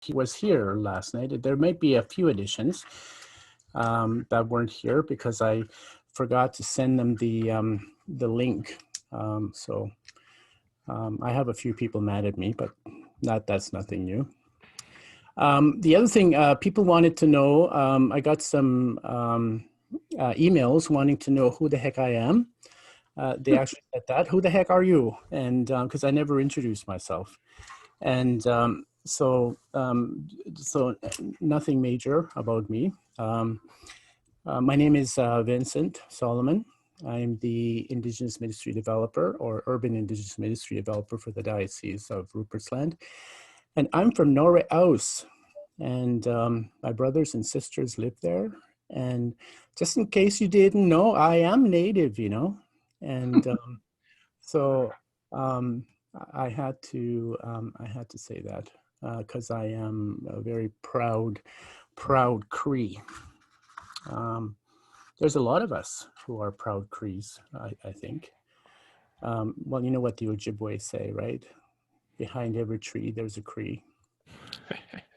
he was here last night. There might be a few additions that weren't here because I forgot to send them the link. So I have a few people mad at me, but that's nothing new. The other thing people wanted to know, I got some emails wanting to know who the heck I am. They actually said that. Who the heck are you? And because I never introduced myself. And so nothing major about me. My name is Vincent Solomon. I'm the Indigenous Ministry Developer or Urban Indigenous Ministry Developer for the Diocese of Rupert's Land. And I'm from Norway House. And my brothers and sisters live there. And just in case you didn't know, I am Native, you know. And so I had to say that because I am a very proud Cree. There's a lot of us who are proud Crees, I think. Well, you know what the Ojibwe say, right? Behind every tree, there's a Cree.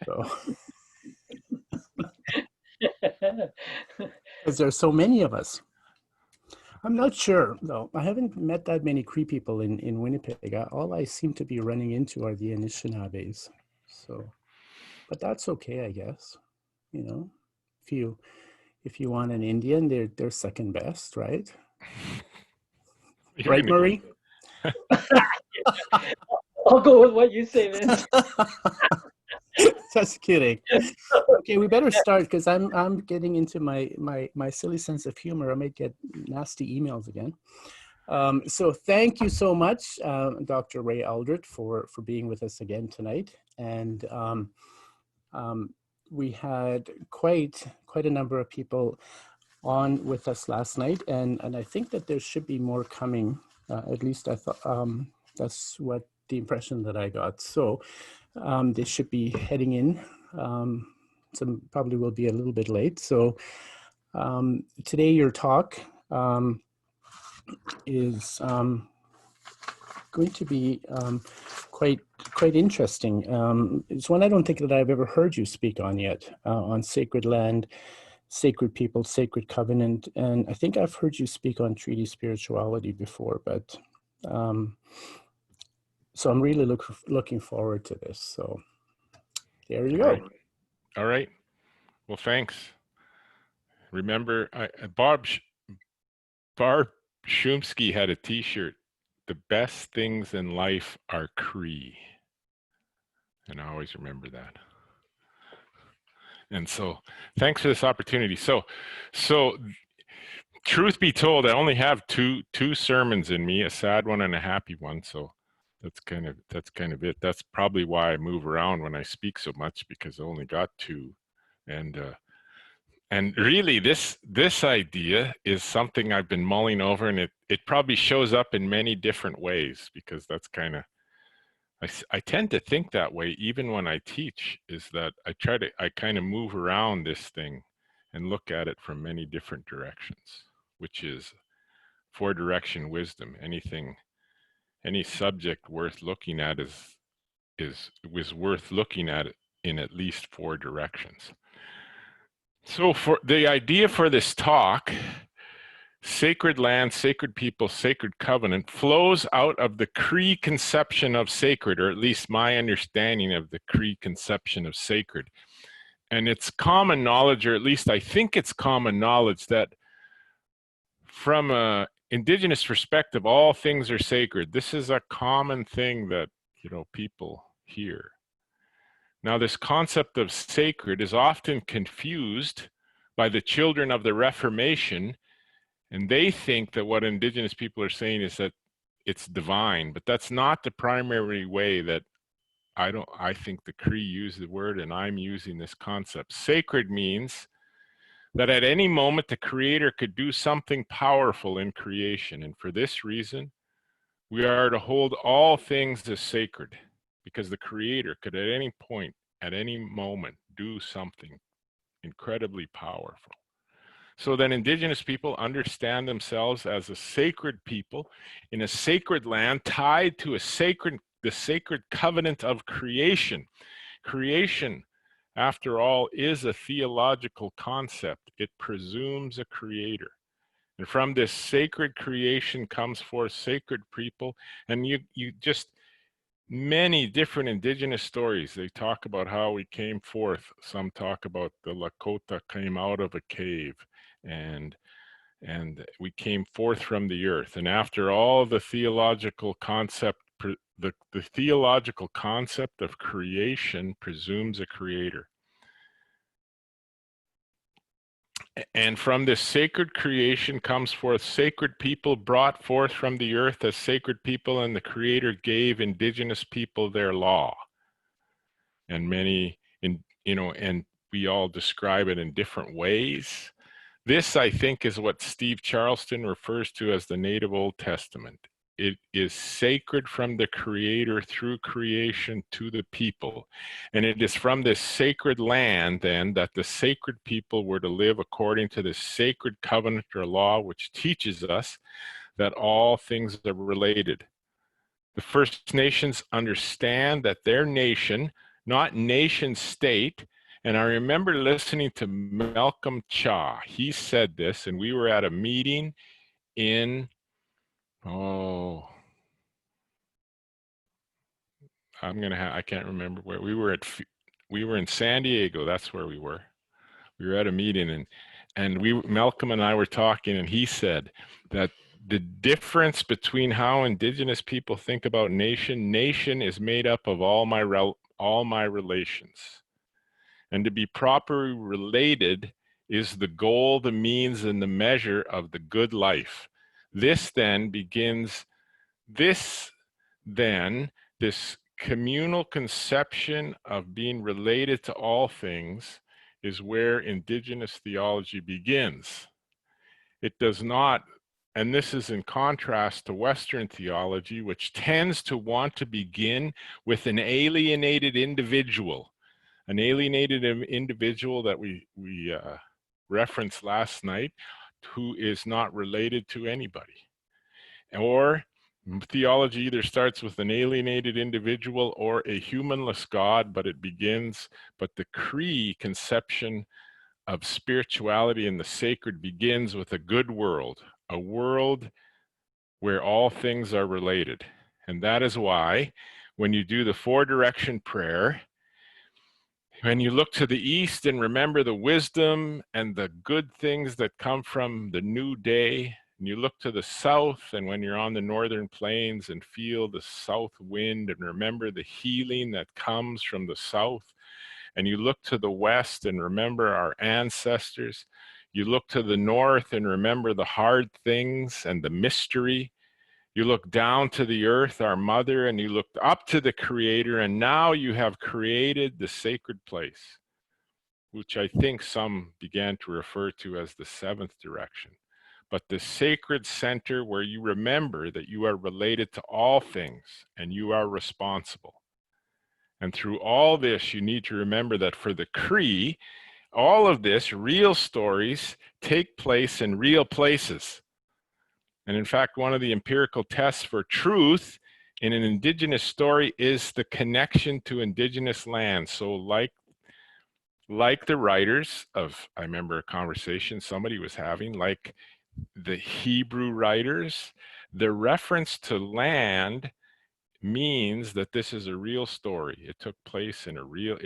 So, because there's so many of us. I'm not sure, though. I haven't met that many Cree people in Winnipeg. All I seem to be running into are the Anishinaabes. So, but that's okay, I guess. You know, if you want an Indian, they're second best, right? Right, Murray? I'll go with what you say, Vince. Just kidding. Okay, we better start because I'm getting into my silly sense of humor. I might get nasty emails again. So thank you so much, Dr. Ray Aldred, for being with us again tonight. And we had quite a number of people on with us last night, and I think that there should be more coming. At least I thought that's what the impression that I got. So they should be heading in. Some probably will be a little bit late. So today your talk is going to be quite interesting. It's one I don't think that I've ever heard you speak on yet, on sacred land, sacred people, sacred covenant, and I think I've heard you speak on treaty spirituality before, but so I'm really looking forward to this. So there you go. All right. Well, thanks. Remember, Barb Shumsky had a T-shirt. The best things in life are Cree, and I always remember that. And so, thanks for this opportunity. So, truth be told, I only have two sermons in me, a sad one and a happy one. So. That's kind of it. That's probably why I move around when I speak so much, because I only got two. And really this idea is something I've been mulling over, and it probably shows up in many different ways, because that's kind of, I tend to think that way even when I teach, is that I kind of move around this thing and look at it from many different directions, which is four direction wisdom. Any subject worth looking at was worth looking at it in at least four directions. So for the idea for this talk, sacred land, sacred people, sacred covenant, flows out of the Cree conception of sacred, or at least my understanding of the Cree conception of sacred. And it's common knowledge, or at least I think it's common knowledge, that from a Indigenous perspective, all things are sacred. This is a common thing that, you know, people hear. Now, this concept of sacred is often confused by the children of the Reformation, and they think that what Indigenous people are saying is that it's divine, but that's not the primary way that I think the Cree use the word, and I'm using this concept. Sacred means that at any moment the Creator could do something powerful in creation. And for this reason, we are to hold all things as sacred, because the Creator could at any point, at any moment, do something incredibly powerful. So then Indigenous people understand themselves as a sacred people in a sacred land, tied to the sacred covenant of creation. Creation, after all, is a theological concept. It presumes a creator. And from this sacred creation comes forth sacred people. And you just, many different indigenous stories, they talk about how we came forth. Some talk about the Lakota came out of a cave, and we came forth from the earth. And after all, the theological concept, the theological concept of creation presumes a creator. And from this sacred creation comes forth sacred people brought forth from the earth as sacred people, and the Creator gave indigenous people their law. And many, and we all describe it in different ways. This, I think, is what Steve Charleston refers to as the Native Old Testament. It is sacred from the Creator through creation to the people. And it is from this sacred land, then, that the sacred people were to live according to this sacred covenant or law, which teaches us that all things are related. The First Nations understand that their nation, not nation state, and I remember listening to Malcolm Cha. He said this, and we were at a meeting in, I can't remember where we were at. We were in San Diego. That's where we were. We were at a meeting, and Malcolm and I were talking, and he said that the difference between how Indigenous people think about nation is made up of all my relations. And to be properly related is the goal, the means, and the measure of the good life. This communal conception of being related to all things is where Indigenous theology begins. It does not, and this is in contrast to Western theology, which tends to want to begin with an alienated individual. An alienated individual that we referenced last night, who is not related to anybody. Or theology either starts with an alienated individual or a humanless God, but the Cree conception of spirituality and the sacred begins with a good world, a world where all things are related. And that is why when you do the 4-direction prayer, when you look to the east and remember the wisdom and the good things that come from the new day, and you look to the south, and when you're on the northern plains and feel the south wind and remember the healing that comes from the south, and you look to the west and remember our ancestors, you look to the north and remember the hard things and the mystery, you look down to the earth, our mother, and you look up to the Creator, and now you have created the sacred place, which I think some began to refer to as the 7th direction. But the sacred center where you remember that you are related to all things and you are responsible. And through all this, you need to remember that for the Cree, all of this, real stories, take place in real places. And in fact, one of the empirical tests for truth in an Indigenous story is the connection to Indigenous land. So like the writers of, I remember a conversation somebody was having, like the Hebrew writers, the reference to land means that this is a real story. It took place in a real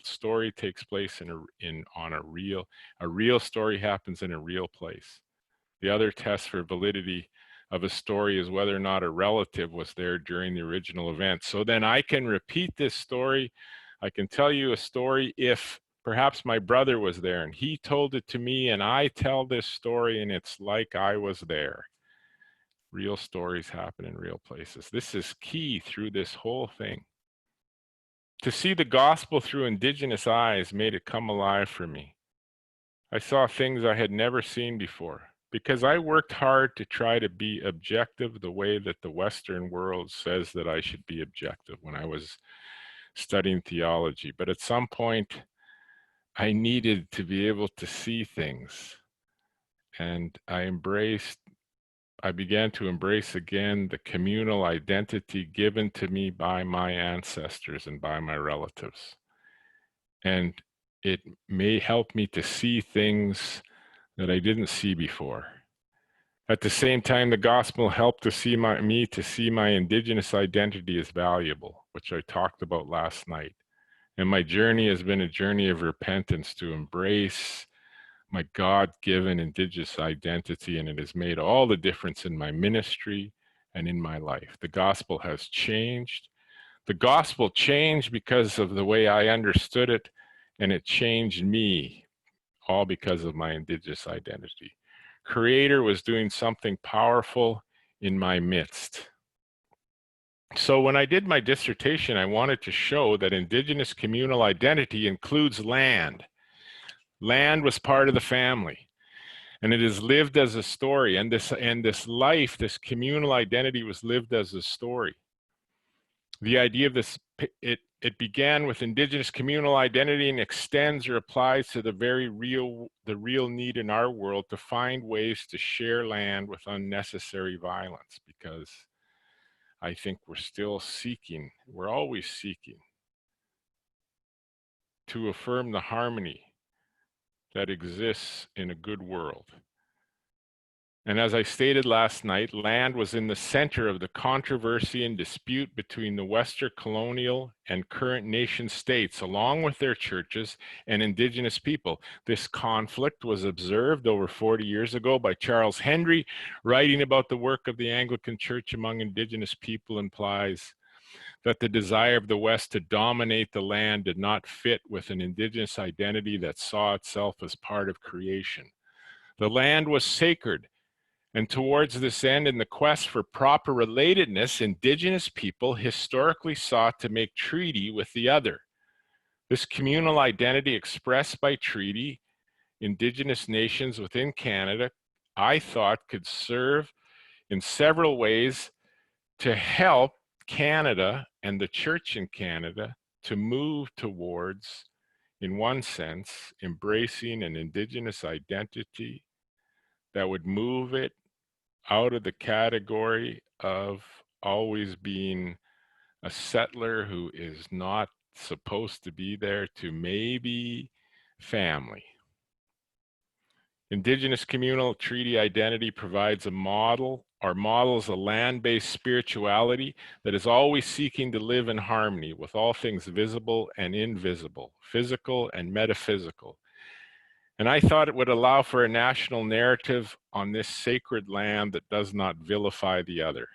story takes place a real story happens in a real place. The other test for validity of a story is whether or not a relative was there during the original event. So then I can repeat this story. I can tell you a story if perhaps my brother was there and he told it to me, and I tell this story and it's like I was there. Real stories happen in real places. This is key through this whole thing. To see the gospel through Indigenous eyes made it come alive for me. I saw things I had never seen before, because I worked hard to try to be objective the way that the Western world says that I should be objective when I was studying theology. But at some point, I needed to be able to see things. And I embraced I began to embrace again the communal identity given to me by my ancestors and by my relatives. And it may help me to see things that I didn't see before. At the same time, the gospel helped to see my Indigenous identity as valuable, which I talked about last night. And my journey has been a journey of repentance to embrace my God-given Indigenous identity, and it has made all the difference in my ministry and in my life. The gospel has changed. The gospel changed because of the way I understood it, and it changed me, all because of my Indigenous identity. Creator was doing something powerful in my midst. So when I did my dissertation, I wanted to show that Indigenous communal identity includes land. Land was part of the family, and it is lived as a story. And this life, this communal identity, was lived as a story. The idea of this, it began with Indigenous communal identity and extends or applies to the real need in our world to find ways to share land with unnecessary violence, because I think we're always seeking to affirm the harmony that exists in a good world. And as I stated last night, land was in the center of the controversy and dispute between the Western colonial and current nation states, along with their churches and Indigenous people. This conflict was observed over 40 years ago by Charles Henry, writing about the work of the Anglican Church among Indigenous people, implies that the desire of the West to dominate the land did not fit with an Indigenous identity that saw itself as part of creation. The land was sacred, and towards this end, in the quest for proper relatedness, Indigenous people historically sought to make treaty with the other. This communal identity expressed by treaty, Indigenous nations within Canada, I thought could serve in several ways to help Canada and the Church in Canada to move towards, in one sense, embracing an Indigenous identity that would move it out of the category of always being a settler who is not supposed to be there to maybe family. Indigenous communal treaty identity provides a model or models a land-based spirituality that is always seeking to live in harmony with all things visible and invisible, physical and metaphysical. And I thought it would allow for a national narrative on this sacred land that does not vilify the other.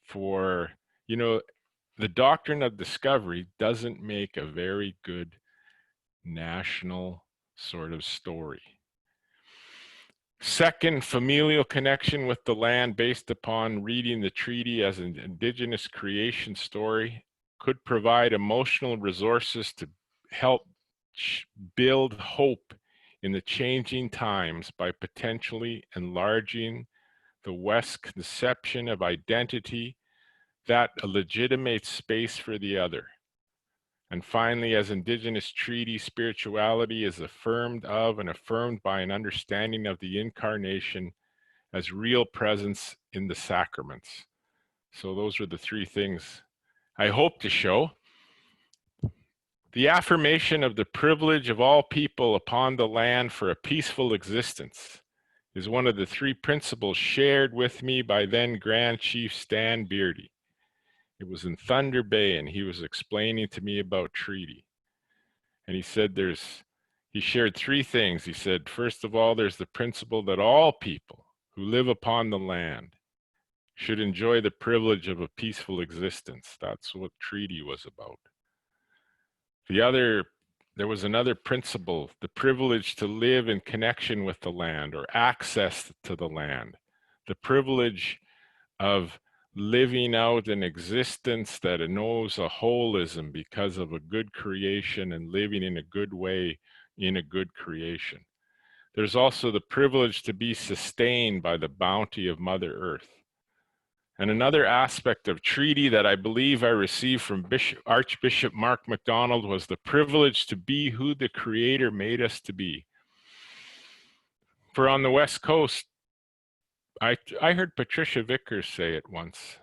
For, the doctrine of discovery doesn't make a very good national sort of story. Second, familial connection with the land based upon reading the treaty as an Indigenous creation story could provide emotional resources to help build hope in the changing times by potentially enlarging the West's conception of identity that legitimates space for the other. And finally, as Indigenous treaty spirituality is affirmed of and affirmed by an understanding of the incarnation as real presence in the sacraments. So those are the three things I hope to show. The affirmation of the privilege of all people upon the land for a peaceful existence is one of the three principles shared with me by then Grand Chief Stan Beardy. It was in Thunder Bay, and he was explaining to me about treaty. And he said he shared three things. He said, first of all, there's the principle that all people who live upon the land should enjoy the privilege of a peaceful existence. That's what treaty was about. There was another principle, the privilege to live in connection with the land or access to the land, the privilege of living out an existence that knows a holism because of a good creation and living in a good way in a good creation. There's also the privilege to be sustained by the bounty of Mother Earth. And another aspect of treaty that I believe I received from Archbishop Mark MacDonald was the privilege to be who the Creator made us to be. For on the West Coast, I heard Patricia Vickers say it once.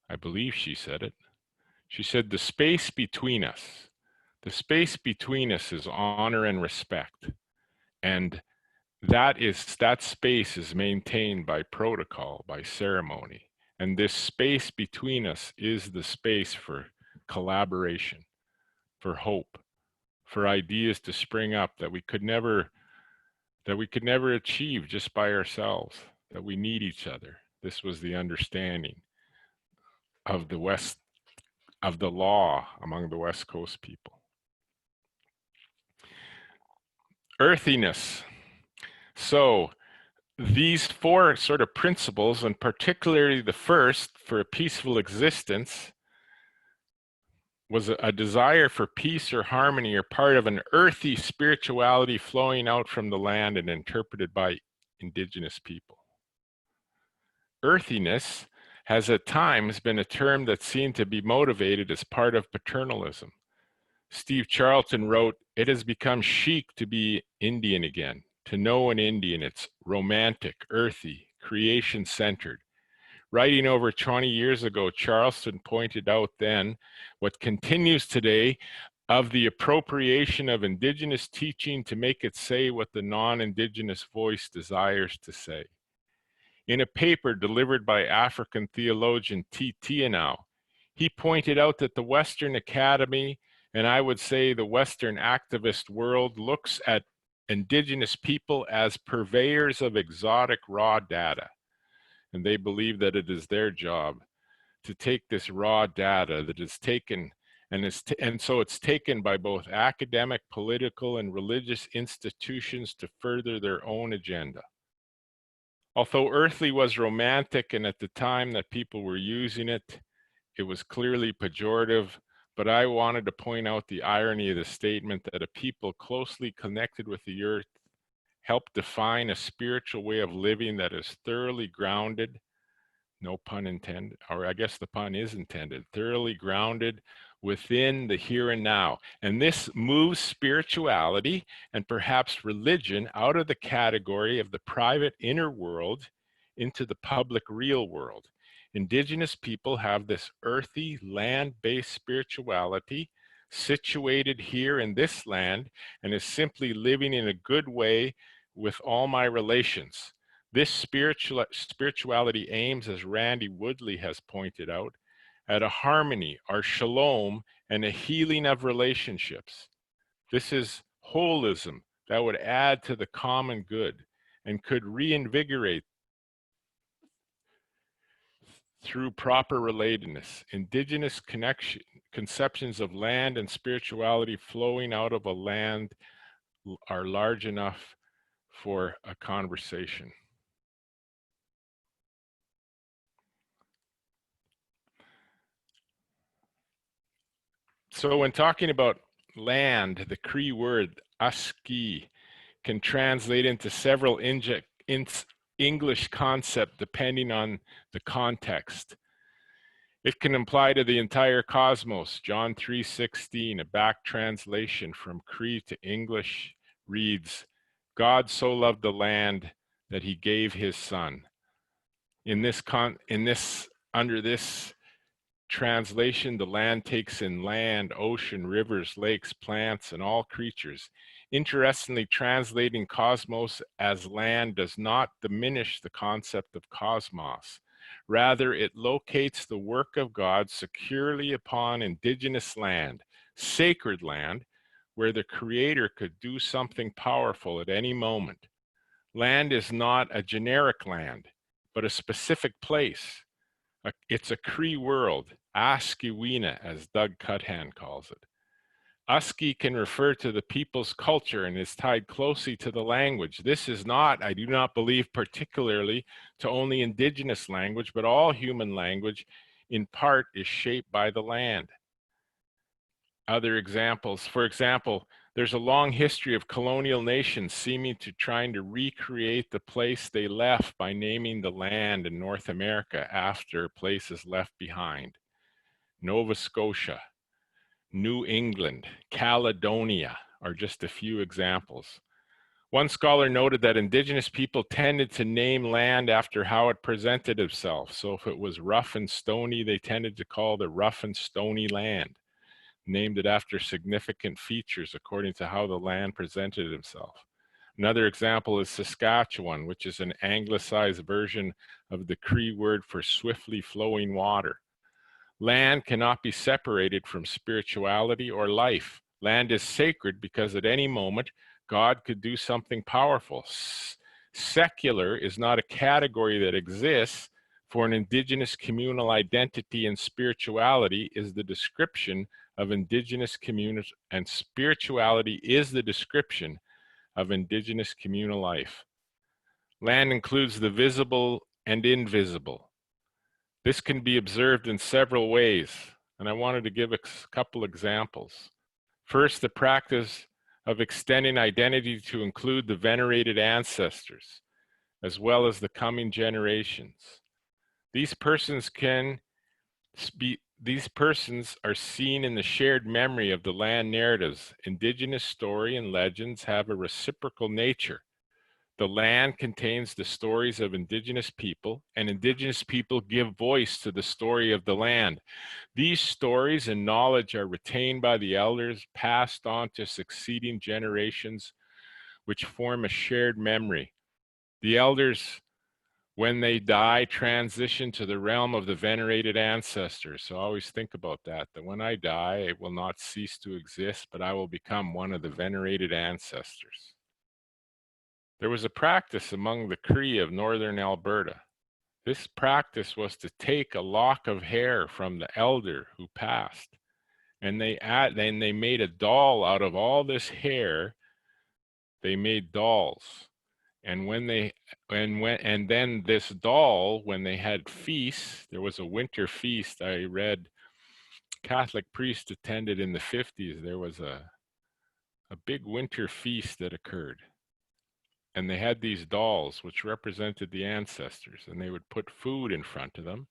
I believe she said it. She said, the space between us is honor and respect. And that space is maintained by protocol, by ceremony. And this space between us is the space for collaboration, for hope, for ideas to spring up that we could never achieve just by ourselves, that we need each other. This was the understanding of the law among the West Coast people. Earthiness. So these four sort of principles, and particularly the first, for a peaceful existence, was a desire for peace or harmony, or part of an earthy spirituality flowing out from the land and interpreted by Indigenous people. Earthiness has at times been a term that seemed to be motivated as part of paternalism. Steve Charlton wrote, "It has become chic to be Indian again. To know an Indian, it's romantic, earthy, creation-centered." Writing over 20 years ago, Charlton pointed out then what continues today of the appropriation of Indigenous teaching to make it say what the non-Indigenous voice desires to say. In a paper delivered by African theologian T. Tianau, he pointed out that the Western Academy, and I would say the Western activist world, looks at Indigenous people as purveyors of exotic raw data. And they believe that it is their job to take this raw data that is taken, and so it's taken by both academic, political, and religious institutions to further their own agenda. Although earthly was romantic, and at the time that people were using it, it was clearly pejorative, but I wanted to point out the irony of the statement that a people closely connected with the earth help define a spiritual way of living that is thoroughly grounded, no pun intended, or I guess the pun is intended, thoroughly grounded within the here and now. And this moves spirituality and perhaps religion out of the category of the private inner world into the public real world. Indigenous people have this earthy, land-based spirituality situated here in this land and is simply living in a good way with all my relations. This spirituality aims, as Randy Woodley has pointed out, at a harmony or shalom and a healing of relationships. This is holism that would add to the common good and could reinvigorate through proper relatedness. Indigenous conceptions of land and spirituality flowing out of a land are large enough for a conversation. So when talking about land, the Cree word aski can translate into several English concepts depending on the context. It can imply to the entire cosmos. John 3:16, a back translation from Cree to English reads, "God so loved the land that he gave his son." Under this translation, the land takes in land, ocean, rivers, lakes, plants, and all creatures. Interestingly, translating cosmos as land does not diminish the concept of cosmos. Rather, it locates the work of God securely upon indigenous land, sacred land, where the Creator could do something powerful at any moment. Land is not a generic land, but a specific place. It's a Cree world, Askiwina, as Doug Cuthand calls it. Usky can refer to the people's culture and is tied closely to the language. This is not, I do not believe, particularly to only indigenous language, but all human language in part is shaped by the land. Other examples, for example, there's a long history of colonial nations seeming to trying to recreate the place they left by naming the land in North America after places left behind. Nova Scotia, New England, Caledonia are just a few examples. One scholar noted that Indigenous people tended to name land after how it presented itself. So if it was rough and stony, they tended to call the rough and stony land, named it after significant features according to how the land presented itself. Another example is Saskatchewan, which is an anglicized version of the Cree word for swiftly flowing water. Land cannot be separated from spirituality or life. Land is sacred because at any moment, God could do something powerful. Secular is not a category that exists. For an Indigenous communal identity, and spirituality is the description of Indigenous community, and spirituality is the description of Indigenous communal life. Land includes the visible and invisible. This can be observed in several ways, and I wanted to give a couple examples. First, the practice of extending identity to include the venerated ancestors, as well as the coming generations. These persons are seen in the shared memory of the land narratives. Indigenous story and legends have a reciprocal nature. The land contains the stories of Indigenous people, and Indigenous people give voice to the story of the land. These stories and knowledge are retained by the elders, passed on to succeeding generations, which form a shared memory. The elders, when they die, transition to the realm of the venerated ancestors. So always think about that when I die, it will not cease to exist, but I will become one of the venerated ancestors. There was a practice among the Cree of northern Alberta. This practice was to take a lock of hair from the elder who passed, and they made a doll out of all this hair. They made dolls. And then this doll, when they had feasts, there was a winter feast. I read Catholic priest attended in the 50s. There was a big winter feast that occurred. And they had these dolls, which represented the ancestors, and they would put food in front of them.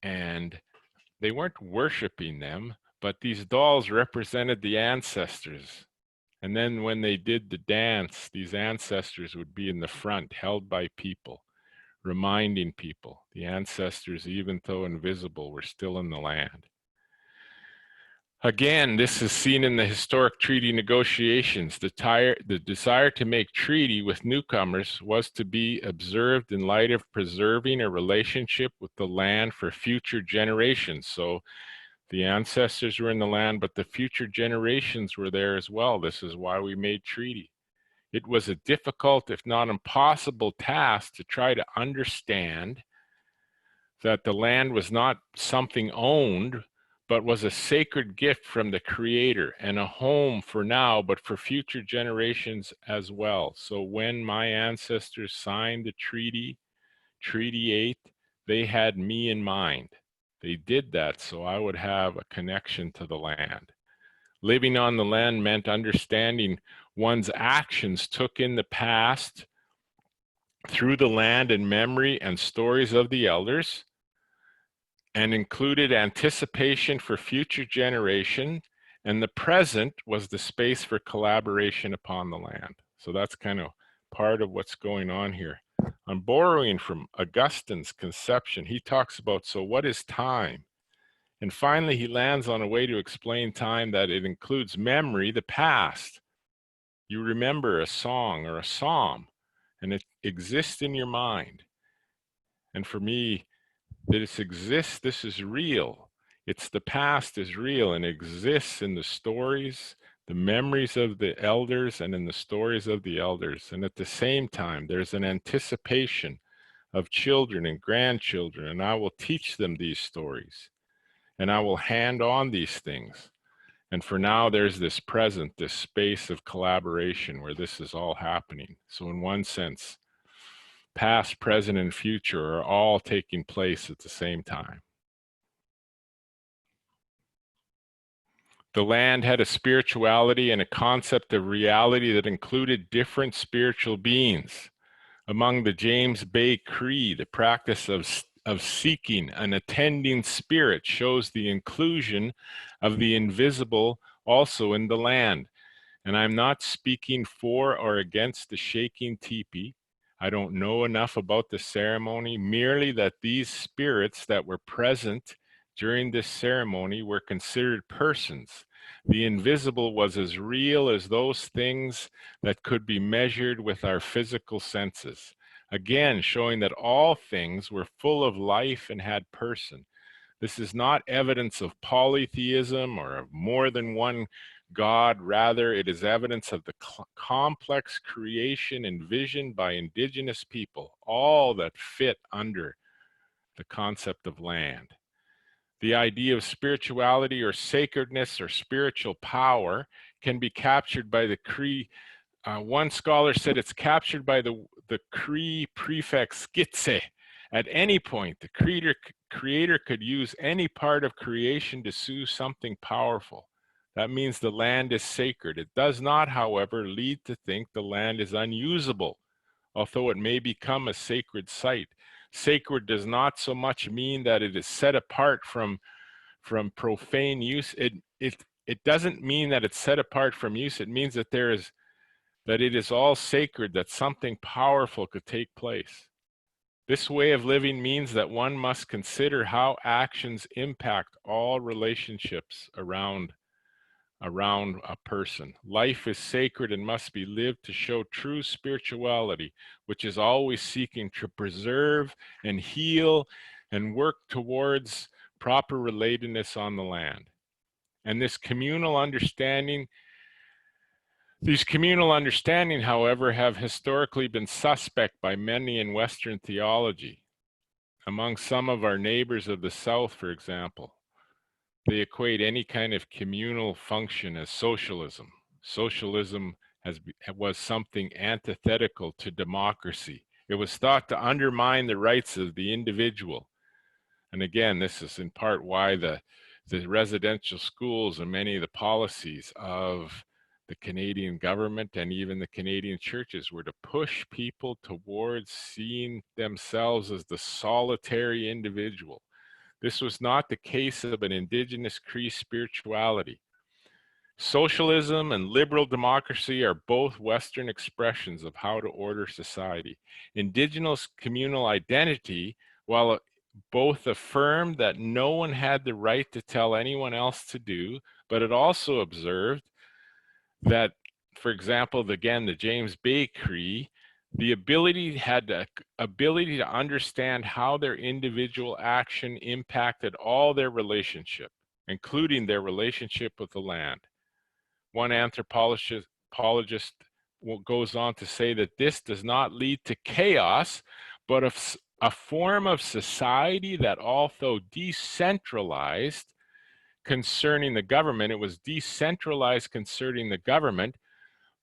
And they weren't worshiping them, but these dolls represented the ancestors. And then when they did the dance, these ancestors would be in the front, held by people, reminding people the ancestors, even though invisible, were still in the land. Again, this is seen in the historic treaty negotiations. The desire to make treaty with newcomers was to be observed in light of preserving a relationship with the land for future generations. So the ancestors were in the land, but the future generations were there as well. This is why we made treaty. It was a difficult, if not impossible, task to try to understand that the land was not something owned, but was a sacred gift from the Creator and a home for now, but for future generations as well. So when my ancestors signed the Treaty 8, they had me in mind. They did that so I would have a connection to the land. Living on the land meant understanding one's actions took in the past through the land and memory and stories of the elders, and included anticipation for future generation, and the present was the space for collaboration upon the land. So that's kind of part of what's going on here. I'm borrowing from Augustine's conception. He talks about, so what is time? And finally, he lands on a way to explain time that it includes memory, the past. You remember a song or a psalm, and it exists in your mind. And for me, that it exists, this is real. It's the past is real and exists in the stories, the memories of the elders, and in the stories of the elders. And at the same time, there's an anticipation of children and grandchildren, and I will teach them these stories, and I will hand on these things. And for now, there's this present, this space of collaboration where this is all happening. So in one sense, past, present, and future are all taking place at the same time. The land had a spirituality and a concept of reality that included different spiritual beings. Among the James Bay Cree, the practice of seeking an attending spirit shows the inclusion of the invisible also in the land. And I'm not speaking for or against the shaking teepee. I don't know enough about the ceremony, merely that these spirits that were present during this ceremony were considered persons. The invisible was as real as those things that could be measured with our physical senses. Again, showing that all things were full of life and had person. This is not evidence of polytheism or of more than one God. Rather, it is evidence of the complex creation envisioned by Indigenous people, all that fit under the concept of land. The idea of spirituality or sacredness or spiritual power can be captured by the Cree. One scholar said it's captured by the Cree prefix skitse. At any point, the creator could use any part of creation to sue something powerful. That means the land is sacred. It does not, however, lead to think the land is unusable, although it may become a sacred site. Sacred does not so much mean that it is set apart from profane use. It doesn't mean that it's set apart from use. It means that it is all sacred, that something powerful could take place. This way of living means that one must consider how actions impact all relationships around a person. Life is sacred and must be lived to show true spirituality, which is always seeking to preserve and heal and work towards proper relatedness on the land. And these communal understanding, however, have historically been suspect by many in Western theology. Among some of our neighbors of the South, for example, they equate any kind of communal function as socialism. Socialism was something antithetical to democracy. It was thought to undermine the rights of the individual. And again, this is in part why the residential schools and many of the policies of the Canadian government and even the Canadian churches were to push people towards seeing themselves as the solitary individual. This was not the case of an Indigenous Cree spirituality. Socialism and liberal democracy are both Western expressions of how to order society. Indigenous communal identity, while both affirmed that no one had the right to tell anyone else to do, but it also observed that, for example, the James Bay Cree, the ability to understand how their individual action impacted all their relationship, including their relationship with the land. One anthropologist goes on to say that this does not lead to chaos, but a form of society that, although decentralized concerning the government, it was decentralized concerning the government,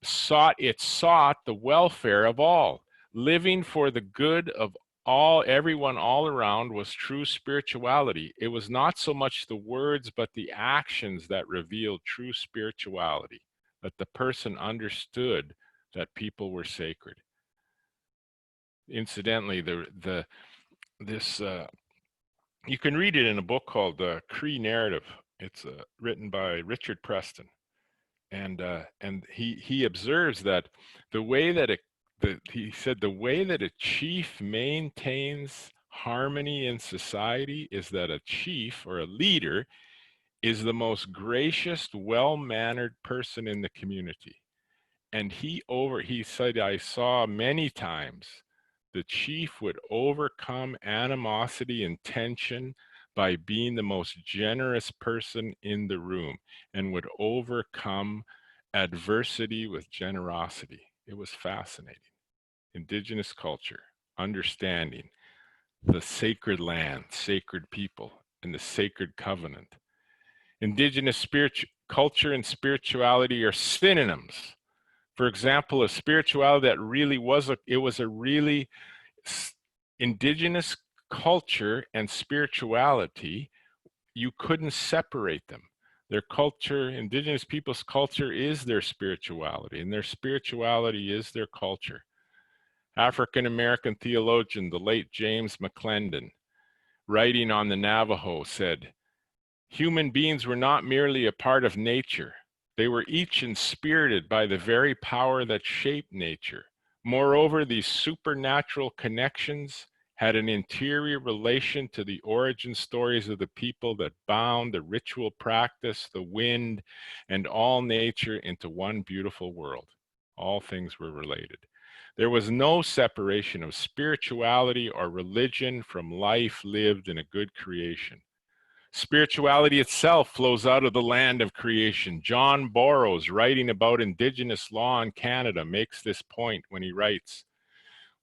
sought the welfare of all. Living for the good of everyone all around was true spirituality. It was not so much the words, but the actions that revealed true spirituality, that the person understood that people were sacred. Incidentally, you can read it in a book called Cree Narrative. It's written by Richard Preston. And he observes that the way that a chief maintains harmony in society is that a chief or a leader is the most gracious, well-mannered person in the community. And he said, I saw many times the chief would overcome animosity and tension by being the most generous person in the room and would overcome adversity with generosity. It was fascinating. Indigenous culture, understanding the sacred land, sacred people, and the sacred covenant. Indigenous culture and spirituality are synonyms. For example, a spirituality that really was a really Indigenous culture and spirituality, you couldn't separate them. Their culture, Indigenous people's culture is their spirituality, and their spirituality is their culture. African-American theologian, the late James McClendon, writing on the Navajo, said, "Human beings were not merely a part of nature. They were each inspirited by the very power that shaped nature. Moreover, these supernatural connections had an interior relation to the origin stories of the people that bound the ritual practice, the wind, and all nature into one beautiful world. All things were related. There was no separation of spirituality or religion from life lived in a good creation. Spirituality itself flows out of the land of creation. John Burroughs, writing about Indigenous law in Canada, makes this point when he writes,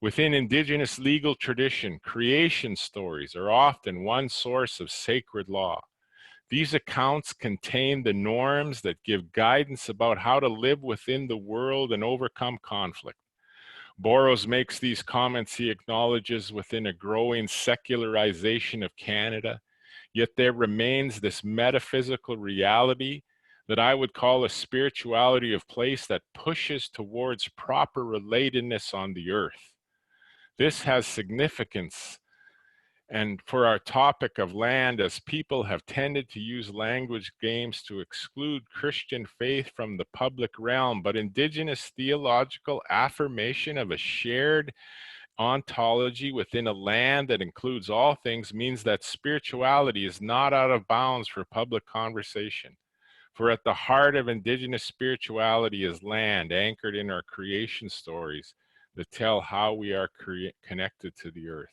within Indigenous legal tradition, creation stories are often one source of sacred law. These accounts contain the norms that give guidance about how to live within the world and overcome conflict. Burroughs makes these comments he acknowledges within a growing secularization of Canada, yet there remains this metaphysical reality that I would call a spirituality of place that pushes towards proper relatedness on the earth. This has significance, and for our topic of land, as people have tended to use language games to exclude Christian faith from the public realm, but Indigenous theological affirmation of a shared ontology within a land that includes all things means that spirituality is not out of bounds for public conversation. For at the heart of Indigenous spirituality is land, anchored in our creation stories that tell how we are connected to the earth.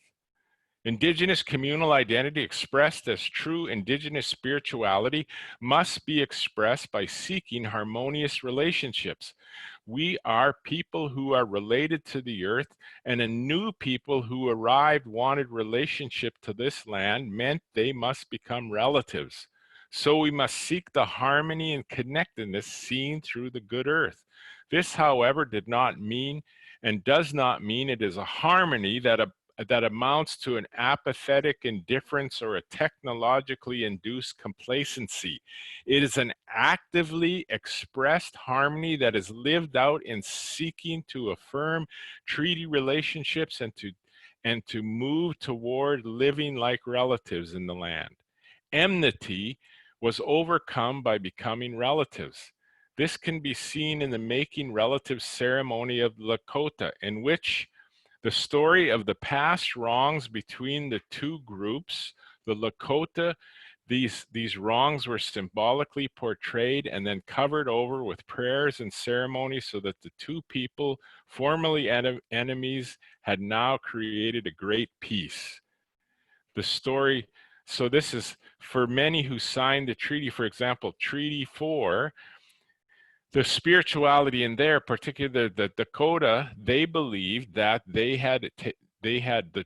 Indigenous communal identity expressed as true Indigenous spirituality must be expressed by seeking harmonious relationships. We are people who are related to the earth, and a new people who arrived wanted relationship to this land meant they must become relatives. So we must seek the harmony and connectedness seen through the good earth. This, however, did not mean and does not mean it is a harmony that amounts to an apathetic indifference or a technologically induced complacency. It is an actively expressed harmony that is lived out in seeking to affirm treaty relationships and to move toward living like relatives in the land. Enmity was overcome by becoming relatives. This can be seen in the making relatives ceremony of Lakota, in which the story of the past wrongs between the two groups, the Lakota, these wrongs were symbolically portrayed and then covered over with prayers and ceremonies so that the two people, formerly enemies, had now created a great peace. The story, so this is for many who signed the treaty, for example, Treaty 4, the spirituality in there, particularly the Dakota, they believed that the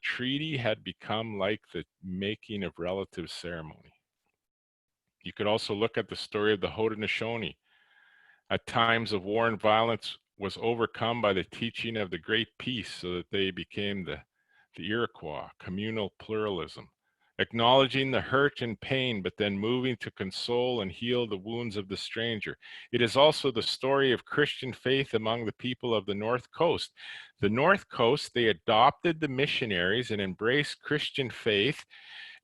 treaty had become like the making of relative ceremony. You could also look at the story of the Haudenosaunee. At times of war and violence was overcome by the teaching of the Great Peace, so that they became the Iroquois, communal pluralism. Acknowledging the hurt and pain, but then moving to console and heal the wounds of the stranger. It is also the story of Christian faith among the people of the North Coast. The North Coast, they adopted the missionaries and embraced Christian faith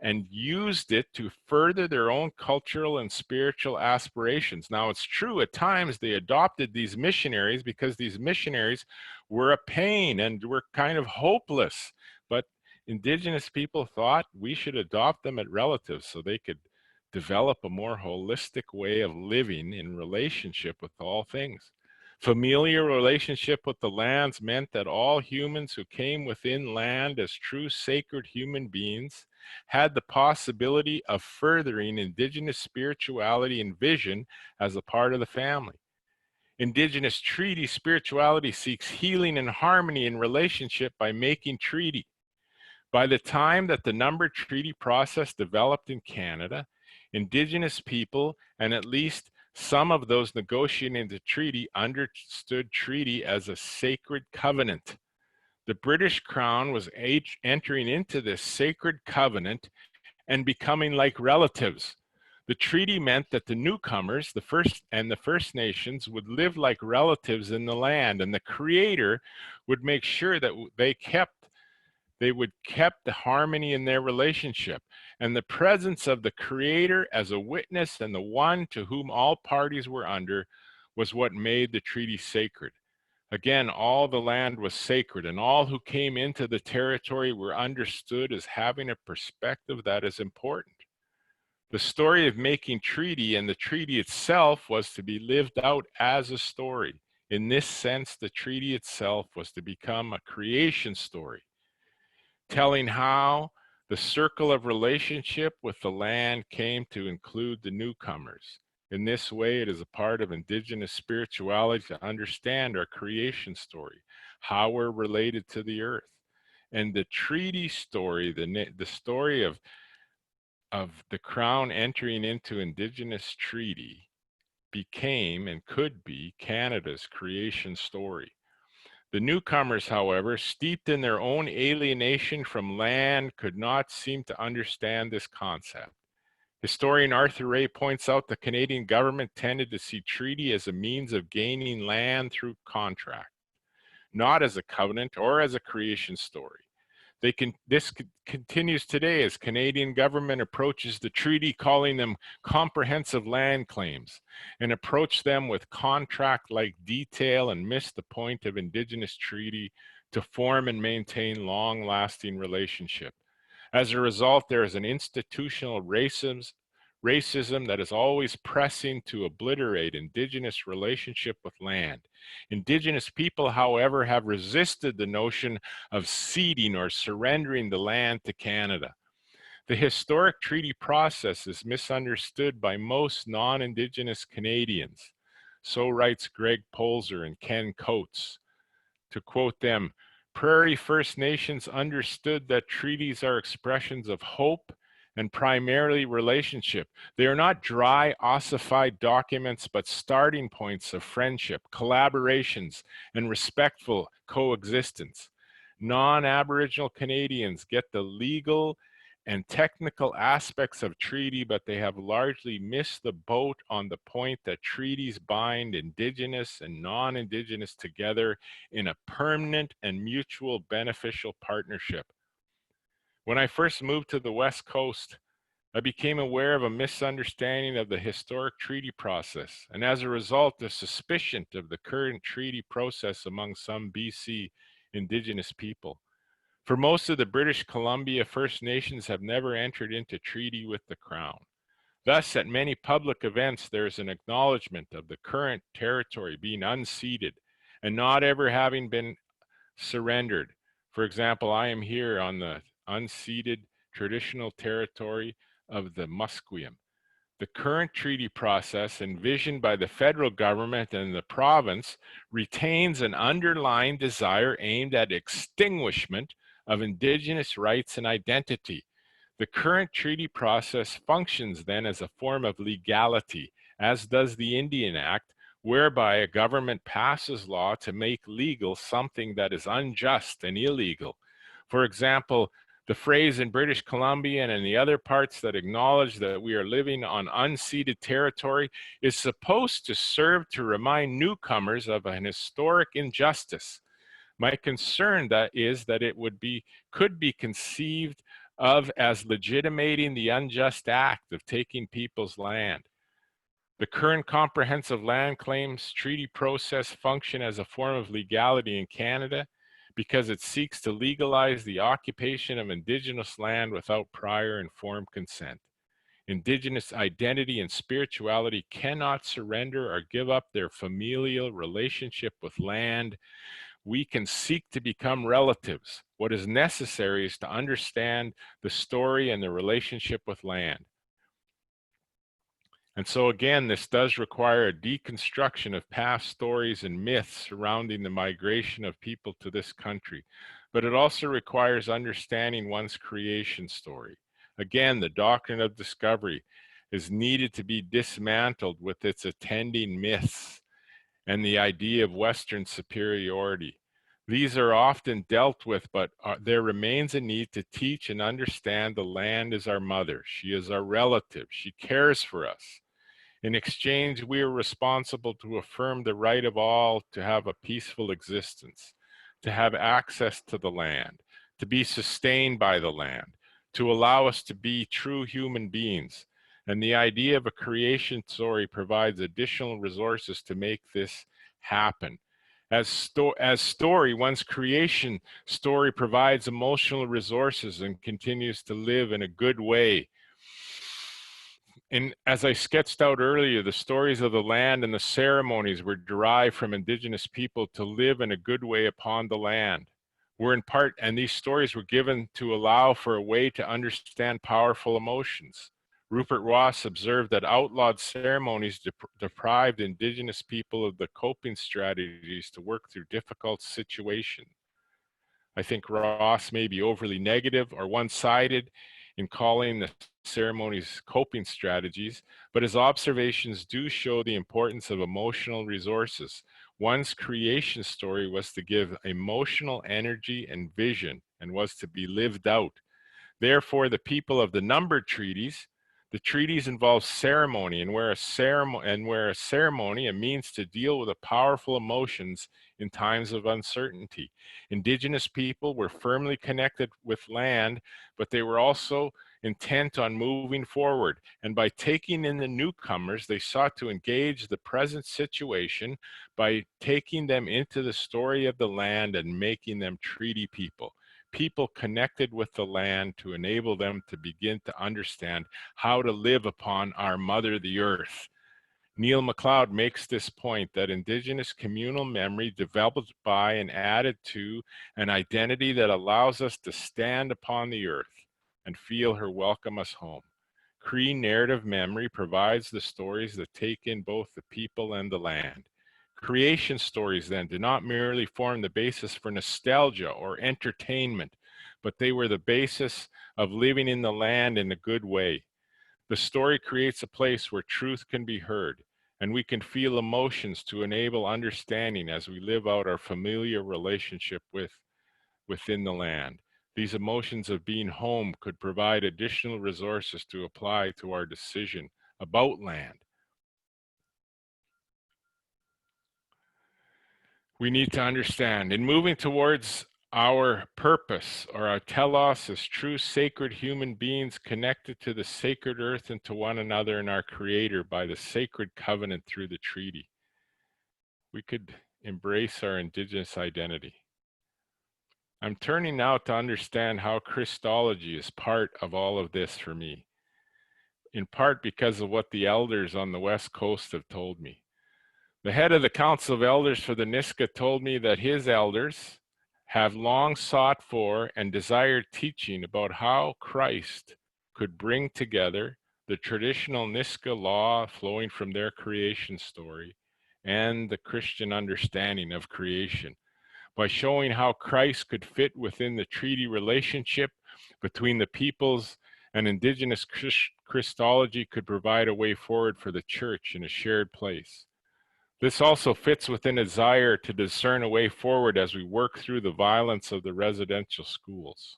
and used it to further their own cultural and spiritual aspirations. Now, it's true, at times they adopted these missionaries because these missionaries were a pain and were kind of hopeless. But Indigenous people thought we should adopt them as relatives so they could develop a more holistic way of living in relationship with all things. Familiar relationship with the lands meant that all humans who came within land as true sacred human beings had the possibility of furthering Indigenous spirituality and vision as a part of the family. Indigenous treaty spirituality seeks healing and harmony in relationship by making treaty. By the time that the numbered treaty process developed in Canada, Indigenous people, and at least some of those negotiating the treaty, understood treaty as a sacred covenant. The British Crown was entering into this sacred covenant and becoming like relatives. The treaty meant that the newcomers, the First Nations, would live like relatives in the land, and the Creator would make sure that they kept They would kept the harmony in their relationship, and the presence of the Creator as a witness and the one to whom all parties were under was what made the treaty sacred. Again, all the land was sacred, and all who came into the territory were understood as having a perspective that is important. The story of making treaty and the treaty itself was to be lived out as a story. In this sense, the treaty itself was to become a creation story, telling how the circle of relationship with the land came to include the newcomers. In this way, it is a part of Indigenous spirituality to understand our creation story, how we're related to the earth. And the treaty story, the story of the Crown entering into Indigenous treaty became and could be Canada's creation story. The newcomers, however, steeped in their own alienation from land, could not seem to understand this concept. Historian Arthur Ray points out the Canadian government tended to see treaty as a means of gaining land through contract, not as a covenant or as a creation story. This continues today as Canadian government approaches the treaty, calling them comprehensive land claims, and approach them with contract-like detail and miss the point of Indigenous treaty to form and maintain long-lasting relationship. As a result, there is an institutional racism that is always pressing to obliterate Indigenous relationship with land. Indigenous people, however, have resisted the notion of ceding or surrendering the land to Canada. The historic treaty process is misunderstood by most non-Indigenous Canadians. So writes Greg Polzer and Ken Coates. To quote them, Prairie First Nations understood that treaties are expressions of hope and primarily relationship. They are not dry, ossified documents, but starting points of friendship, collaborations, and respectful coexistence. Non-Aboriginal Canadians get the legal and technical aspects of treaty, but they have largely missed the boat on the point that treaties bind Indigenous and non-Indigenous together in a permanent and mutual beneficial partnership. When I first moved to the West Coast, I became aware of a misunderstanding of the historic treaty process, and as a result, a suspicion of the current treaty process among some BC Indigenous people. For most of the British Columbia, First Nations have never entered into treaty with the Crown. Thus, at many public events, there is an acknowledgement of the current territory being unceded and not ever having been surrendered. For example, I am here on the unceded traditional territory of the Musqueam. The current treaty process envisioned by the federal government and the province retains an underlying desire aimed at extinguishment of Indigenous rights and identity. The current treaty process functions then as a form of legality, as does the Indian Act, whereby a government passes law to make legal something that is unjust and illegal. For example, the phrase in British Columbia and in the other parts that acknowledge that we are living on unceded territory is supposed to serve to remind newcomers of an historic injustice. My concern is that it could be conceived of as legitimating the unjust act of taking people's land. The current comprehensive land claims treaty process function as a form of legality in Canada because it seeks to legalize the occupation of Indigenous land without prior informed consent. Indigenous identity and spirituality cannot surrender or give up their familial relationship with land. We can seek to become relatives. What is necessary is to understand the story and the relationship with land. And so again, this does require a deconstruction of past stories and myths surrounding the migration of people to this country, but it also requires understanding one's creation story. Again, the doctrine of discovery is needed to be dismantled with its attending myths and the idea of Western superiority. These are often dealt with, but there remains a need to teach and understand the land is our mother. She is our relative. She cares for us. In exchange, we are responsible to affirm the right of all to have a peaceful existence, to have access to the land, to be sustained by the land, to allow us to be true human beings. And the idea of a creation story provides additional resources to make this happen. As story, one's creation story provides emotional resources and continues to live in a good way. And as I sketched out earlier, the stories of the land and the ceremonies were derived from Indigenous people to live in a good way upon the land. Were in part, and these stories were given to allow for a way to understand powerful emotions. Rupert Ross observed that outlawed ceremonies deprived Indigenous people of the coping strategies to work through difficult situations. I think Ross may be overly negative or one-sided in calling the ceremonies coping strategies, but his observations do show the importance of emotional resources. One's creation story was to give emotional energy and vision and was to be lived out. Therefore, the people of the numbered treaties, the treaties involve ceremony, and where a ceremony, a means to deal with the powerful emotions in times of uncertainty. Indigenous people were firmly connected with land, but they were also intent on moving forward. And by taking in the newcomers, they sought to engage the present situation by taking them into the story of the land and making them treaty people. People connected with the land to enable them to begin to understand how to live upon our mother, the earth. Neil MacLeod makes this point that Indigenous communal memory developed by and added to an identity that allows us to stand upon the earth and feel her welcome us home. Cree narrative memory provides the stories that take in both the people and the land. Creation stories then do not merely form the basis for nostalgia or entertainment, but they were the basis of living in the land in a good way. The story creates a place where truth can be heard, and we can feel emotions to enable understanding as we live out our familiar relationship within the land. These emotions of being home could provide additional resources to apply to our decision about land. We need to understand, in moving towards our purpose or our telos as true sacred human beings connected to the sacred earth and to one another and our creator by the sacred covenant through the treaty, we could embrace our Indigenous identity. I'm turning now to understand how Christology is part of all of this for me, in part because of what the elders on the West Coast have told me. The head of the Council of Elders for the Nisga'a told me that his elders have long sought for and desired teaching about how Christ could bring together the traditional Nisga'a law flowing from their creation story and the Christian understanding of creation by showing how Christ could fit within the treaty relationship between the peoples, and Indigenous Christology could provide a way forward for the church in a shared place. This also fits within a desire to discern a way forward as we work through the violence of the residential schools.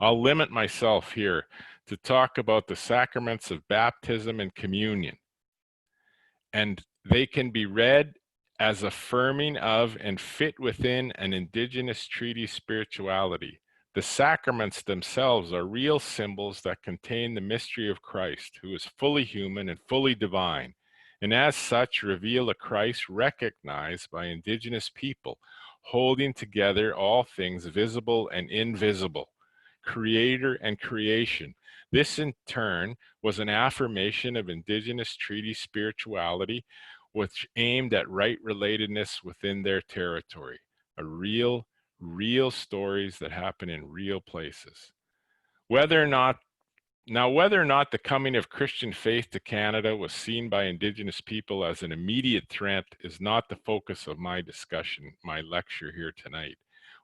I'll limit myself here to talk about the sacraments of baptism and communion. And they can be read as affirming of and fit within an Indigenous treaty spirituality. The sacraments themselves are real symbols that contain the mystery of Christ, who is fully human and fully divine, and as such reveal a Christ recognized by Indigenous people, holding together all things visible and invisible, creator and creation. This in turn was an affirmation of Indigenous treaty spirituality, which aimed at right relatedness within their territory, a real stories that happen in real places. Whether or not the coming of Christian faith to Canada was seen by Indigenous people as an immediate threat is not the focus of my discussion, my lecture here tonight.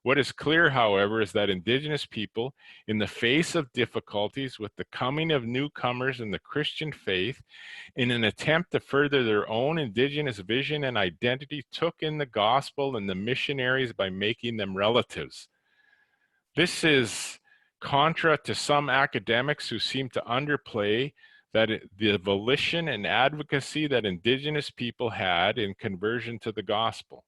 What is clear, however, is that Indigenous people, in the face of difficulties with the coming of newcomers in the Christian faith, in an attempt to further their own Indigenous vision and identity, took in the gospel and the missionaries by making them relatives. This is contra to some academics who seem to underplay that the volition and advocacy that Indigenous people had in conversion to the gospel.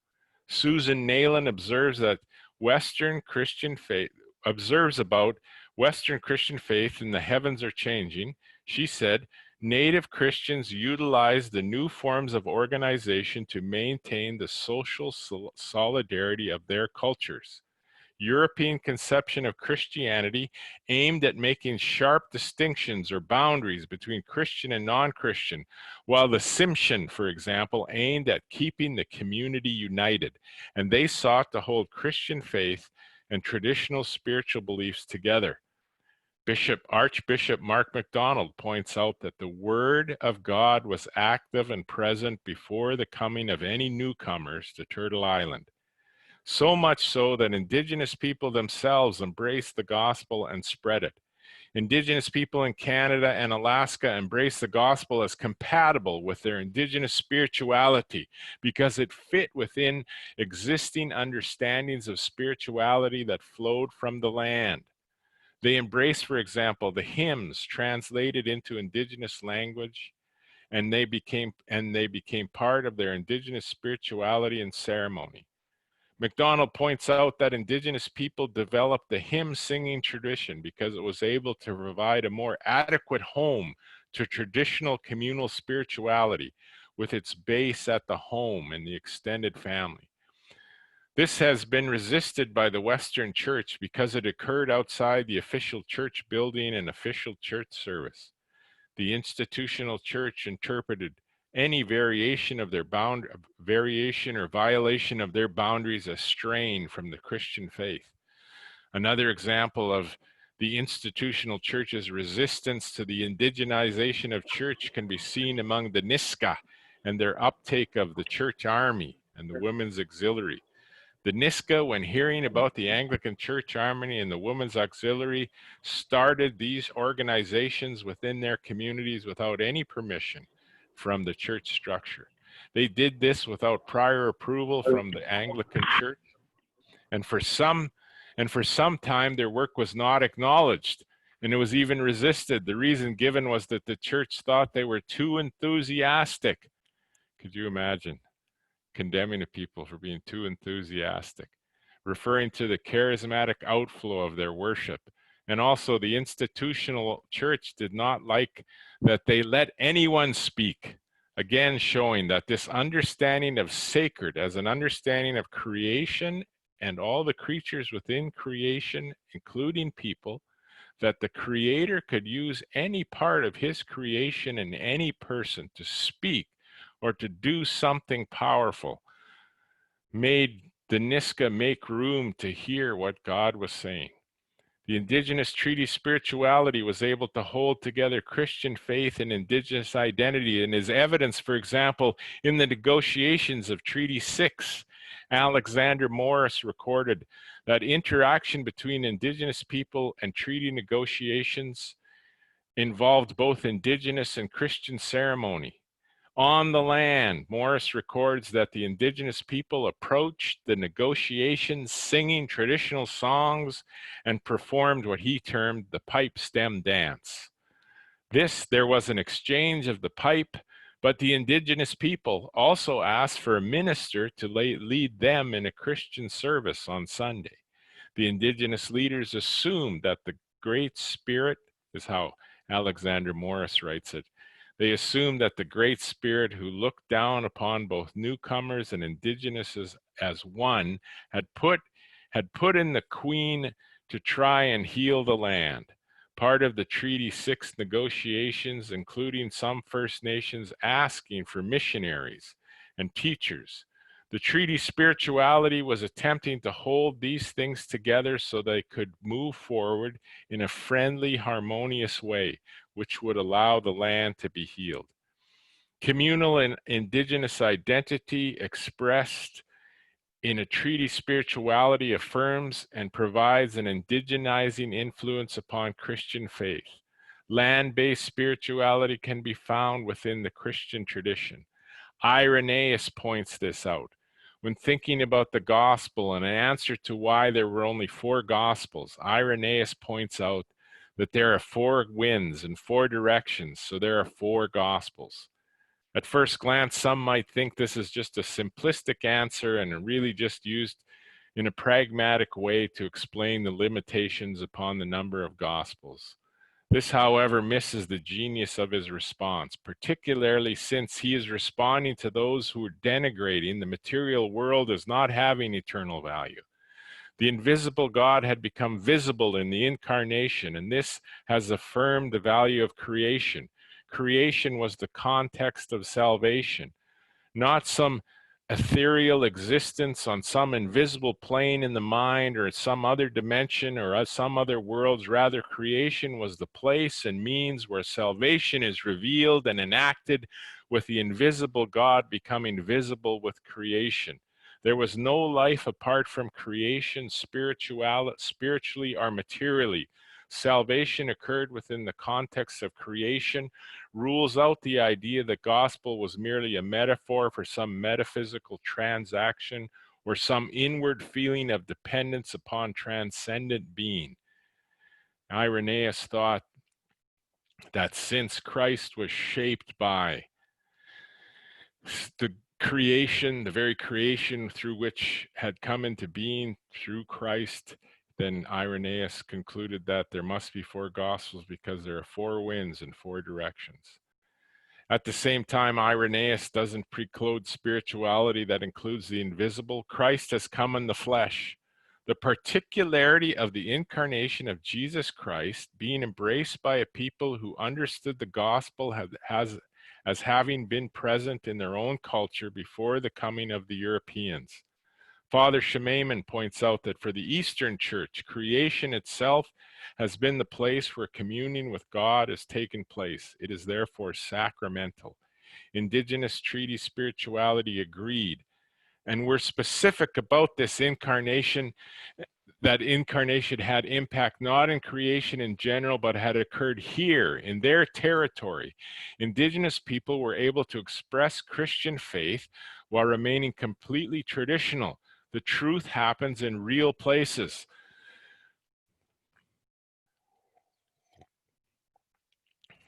Susan Nayland observes that Western Christian faith, observes about Western Christian faith and the heavens are changing, she said, Native Christians utilize the new forms of organization to maintain the social solidarity of their cultures. European conception of Christianity aimed at making sharp distinctions or boundaries between Christian and non-Christian, while the Tsimshian, for example, aimed at keeping the community united, and they sought to hold Christian faith and traditional spiritual beliefs together. Archbishop Mark MacDonald points out that the Word of God was active and present before the coming of any newcomers to Turtle Island. So much so that Indigenous people themselves embraced the gospel and spread it. Indigenous people in Canada and Alaska embraced the gospel as compatible with their Indigenous spirituality because it fit within existing understandings of spirituality that flowed from the land. They embraced, for example, the hymns translated into Indigenous language, and they became part of their Indigenous spirituality and ceremony. MacDonald points out that Indigenous people developed the hymn singing tradition because it was able to provide a more adequate home to traditional communal spirituality with its base at the home and the extended family. This has been resisted by the Western Church because it occurred outside the official church building and official church service. The institutional church interpreted any variation of their variation or violation of their boundaries as strain from the Christian faith. Another example of the institutional church's resistance to the indigenization of church can be seen among the Niska and their uptake of the church army and the women's auxiliary. The Niska, when hearing about the Anglican Church Army and the Women's Auxiliary, started these organizations within their communities without any permission from the church structure. They did this without prior approval from the Anglican Church, and for some time their work was not acknowledged, and it was even resisted. The reason given was that the church thought they were too enthusiastic. Could you imagine? Condemning the people for being too enthusiastic, referring to the charismatic outflow of their worship. And also the institutional church did not like that they let anyone speak, again showing that this understanding of sacred as an understanding of creation and all the creatures within creation, including people, that the Creator could use any part of his creation and any person to speak or to do something powerful, made the Niska make room to hear what God was saying. The Indigenous treaty spirituality was able to hold together Christian faith and Indigenous identity, and is evidence, for example, in the negotiations of Treaty 6. Alexander Morris recorded that interaction between Indigenous people and treaty negotiations involved both Indigenous and Christian ceremony. On the land, Morris records that the Indigenous people approached the negotiations singing traditional songs and performed what he termed the pipe stem dance. There was an exchange of the pipe, but the Indigenous people also asked for a minister to lead them in a Christian service on Sunday. The Indigenous leaders assumed that the Great Spirit, is how Alexander Morris writes it, they assumed that the Great Spirit, who looked down upon both newcomers and Indigenous as one, had put in the Queen to try and heal the land. Part of the Treaty 6 negotiations, including some First Nations asking for missionaries and teachers. The treaty spirituality was attempting to hold these things together so they could move forward in a friendly, harmonious way, which would allow the land to be healed. Communal and Indigenous identity expressed in a treaty spirituality affirms and provides an indigenizing influence upon Christian faith. Land-based spirituality can be found within the Christian tradition. Irenaeus points this out. When thinking about the gospel and an answer to why there were only 4 gospels, Irenaeus points out that there are 4 winds and 4 directions, so there are 4 gospels. At first glance, some might think this is just a simplistic answer and really just used in a pragmatic way to explain the limitations upon the number of gospels. This, however, misses the genius of his response, particularly since he is responding to those who are denigrating the material world as not having eternal value. The invisible God had become visible in the incarnation, and this has affirmed the value of creation. Creation was the context of salvation, not some ethereal existence on some invisible plane in the mind or some other dimension or some other worlds. Rather, creation was the place and means where salvation is revealed and enacted, with the invisible God becoming visible with creation. There was no life apart from creation, spiritually or materially. Salvation occurred within the context of creation, rules out the idea that gospel was merely a metaphor for some metaphysical transaction or some inward feeling of dependence upon transcendent being. Irenaeus thought that since Christ was shaped by the creation, the very creation through which had come into being through Christ, then Irenaeus concluded that there must be four gospels because there are four winds in four directions. At the same time, Irenaeus doesn't preclude spirituality that includes the invisible. Christ has come in the flesh. The particularity of the incarnation of Jesus Christ being embraced by a people who understood the gospel as having been present in their own culture before the coming of the Europeans. Father Schmemann points out that for the Eastern Church, creation itself has been the place where communion with God has taken place. It is therefore sacramental. Indigenous treaty spirituality agreed, and we're specific about this incarnation. That incarnation had impact not in creation in general, but had occurred here in their territory. Indigenous people were able to express Christian faith while remaining completely traditional. The truth happens in real places.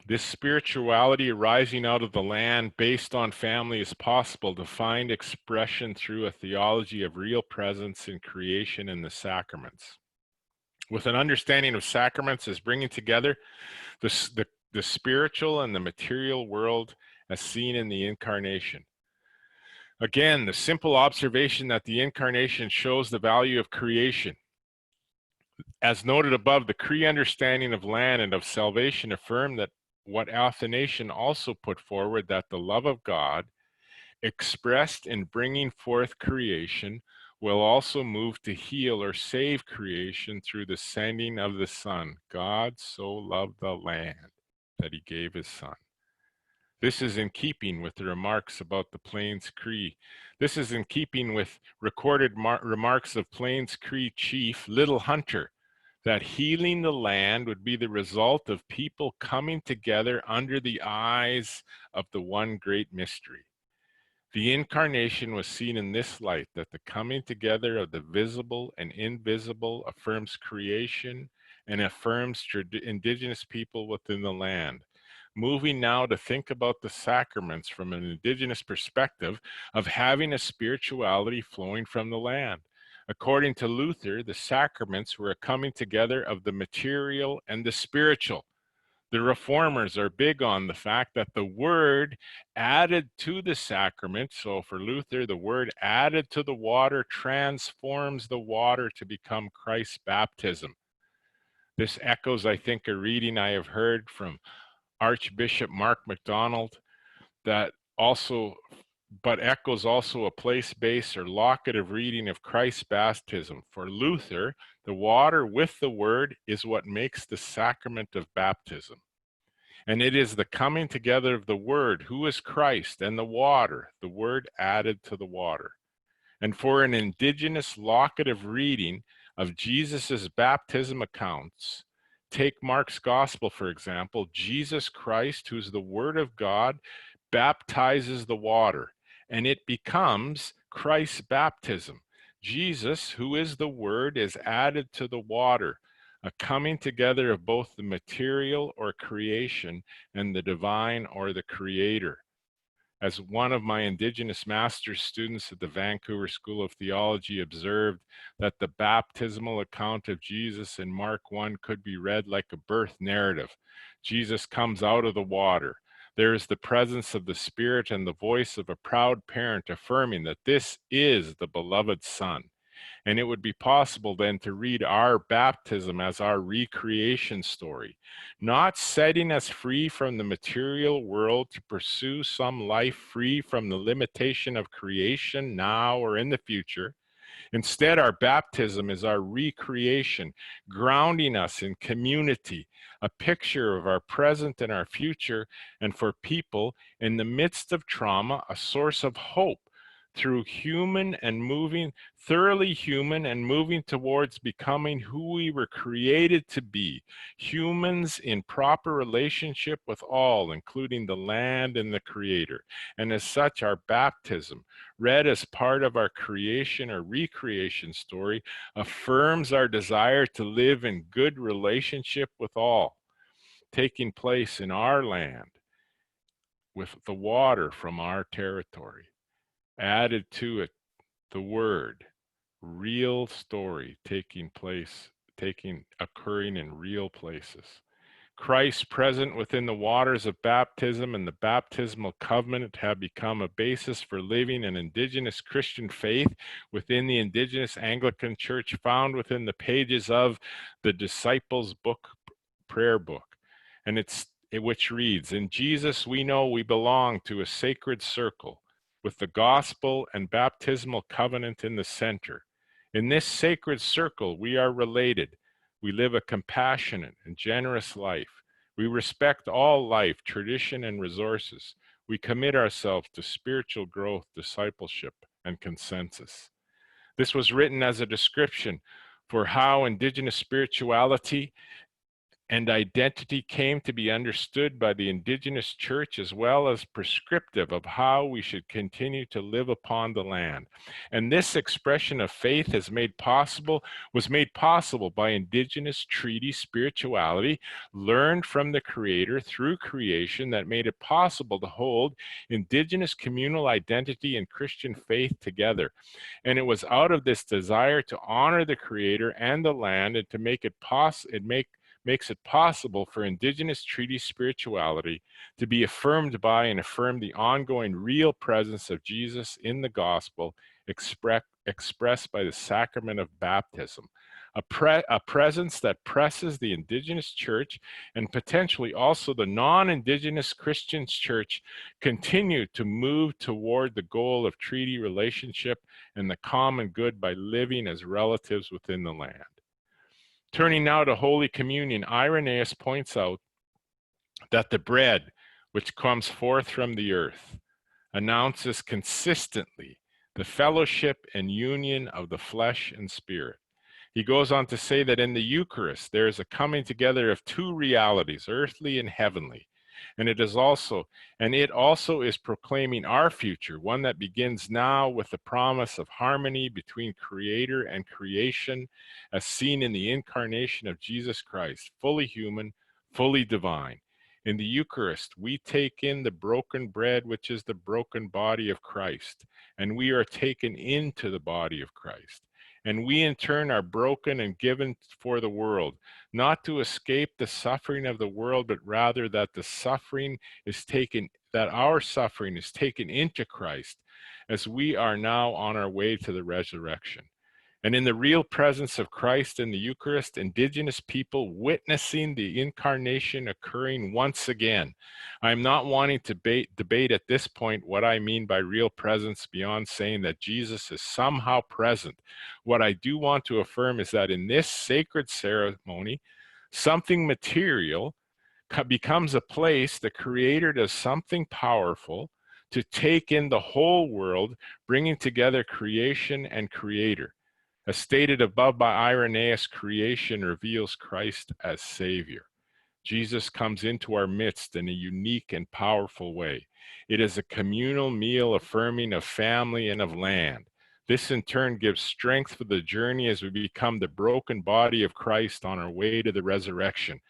This spirituality arising out of the land based on family is possible to find expression through a theology of real presence in creation and the sacraments. With an understanding of sacraments as bringing together the spiritual and the material world as seen in the incarnation. Again, the simple observation that the incarnation shows the value of creation. As noted above, the Cree understanding of land and of salvation affirm that what Athanasian also put forward, that the love of God expressed in bringing forth creation will also move to heal or save creation through the sending of the Son. God so loved the land that he gave his Son. This is in keeping with the remarks about the Plains Cree. This is in keeping with recorded remarks of Plains Cree chief Little Hunter, that healing the land would be the result of people coming together under the eyes of the one great mystery. The incarnation was seen in this light, that the coming together of the visible and invisible affirms creation and affirms indigenous people within the land. Moving now to think about the sacraments from an indigenous perspective of having a spirituality flowing from the land. According to Luther, the sacraments were a coming together of the material and the spiritual. The reformers are big on the fact that the word added to the sacrament, so for Luther, the word added to the water transforms the water to become Christ's baptism. This echoes, I think, a reading I have heard from Archbishop Mark MacDonald that also, but echoes also a place-based or locative reading of Christ's baptism. For Luther, the water with the word is what makes the sacrament of baptism. And it is the coming together of the word, who is Christ, and the water, the word added to the water. And for an indigenous locative reading of Jesus's baptism accounts, take Mark's gospel, for example. Jesus Christ, who's the word of God, baptizes the water, and it becomes Christ's baptism. Jesus, who is the word, is added to the water, a coming together of both the material or creation and the divine or the creator. As one of my Indigenous master's students at the Vancouver School of Theology observed, that the baptismal account of Jesus in Mark 1 could be read like a birth narrative. Jesus comes out of the water. There is the presence of the Spirit and the voice of a proud parent affirming that this is the beloved Son. And it would be possible then to read our baptism as our recreation story, not setting us free from the material world to pursue some life free from the limitation of creation now or in the future. Instead, our baptism is our recreation, grounding us in community, a picture of our present and our future, and for people in the midst of trauma, a source of hope through thoroughly human and moving towards becoming who we were created to be, humans in proper relationship with all, including the land and the Creator. And as such, our baptism, read as part of our creation or recreation story, affirms our desire to live in good relationship with all, taking place in our land, with the water from our territory. Added to it, the word, real story occurring in real places. Christ present within the waters of baptism and the baptismal covenant have become a basis for living an Indigenous Christian faith within the Indigenous Anglican Church, found within the pages of the Disciples' Book, prayer book, and which reads, "In Jesus we know we belong to a sacred circle, with the gospel and baptismal covenant in the center. In this sacred circle, we are related. We live a compassionate and generous life. We respect all life, tradition, and resources. We commit ourselves to spiritual growth, discipleship, and consensus." This was written as a description for how Indigenous spirituality and identity came to be understood by the Indigenous Church, as well as prescriptive of how we should continue to live upon the land. And this expression of faith was made possible by Indigenous treaty spirituality learned from the Creator through creation that made it possible to hold Indigenous communal identity and Christian faith together. And it was out of this desire to honor the Creator and the land and to make it makes it possible for Indigenous treaty spirituality to be affirmed by and affirm the ongoing real presence of Jesus in the gospel, expressed by the sacrament of baptism, a presence that presses the Indigenous Church and potentially also the non-Indigenous Christian Church continue to move toward the goal of treaty relationship and the common good by living as relatives within the land. Turning now to Holy Communion, Irenaeus points out that the bread which comes forth from the earth announces consistently the fellowship and union of the flesh and spirit. He goes on to say that in the Eucharist, there is a coming together of two realities, earthly and heavenly. And it also is proclaiming our future, one that begins now with the promise of harmony between Creator and creation, as seen in the incarnation of Jesus Christ, fully human, fully divine. In the Eucharist, we take in the broken bread, which is the broken body of Christ, and we are taken into the body of Christ. And we in turn are broken and given for the world, not to escape the suffering of the world, but rather that our suffering is taken into Christ, as we are now on our way to the resurrection. And in the real presence of Christ in the Eucharist, Indigenous people witnessing the incarnation occurring once again. I'm not wanting to debate at this point what I mean by real presence beyond saying that Jesus is somehow present. What I do want to affirm is that in this sacred ceremony, something material becomes a place the Creator does something powerful to take in the whole world, bringing together creation and Creator. As stated above by Irenaeus, creation reveals Christ as Savior. Jesus comes into our midst in a unique and powerful way. It is a communal meal affirming of family and of land. This in turn gives strength for the journey as we become the broken body of Christ on our way to the resurrection.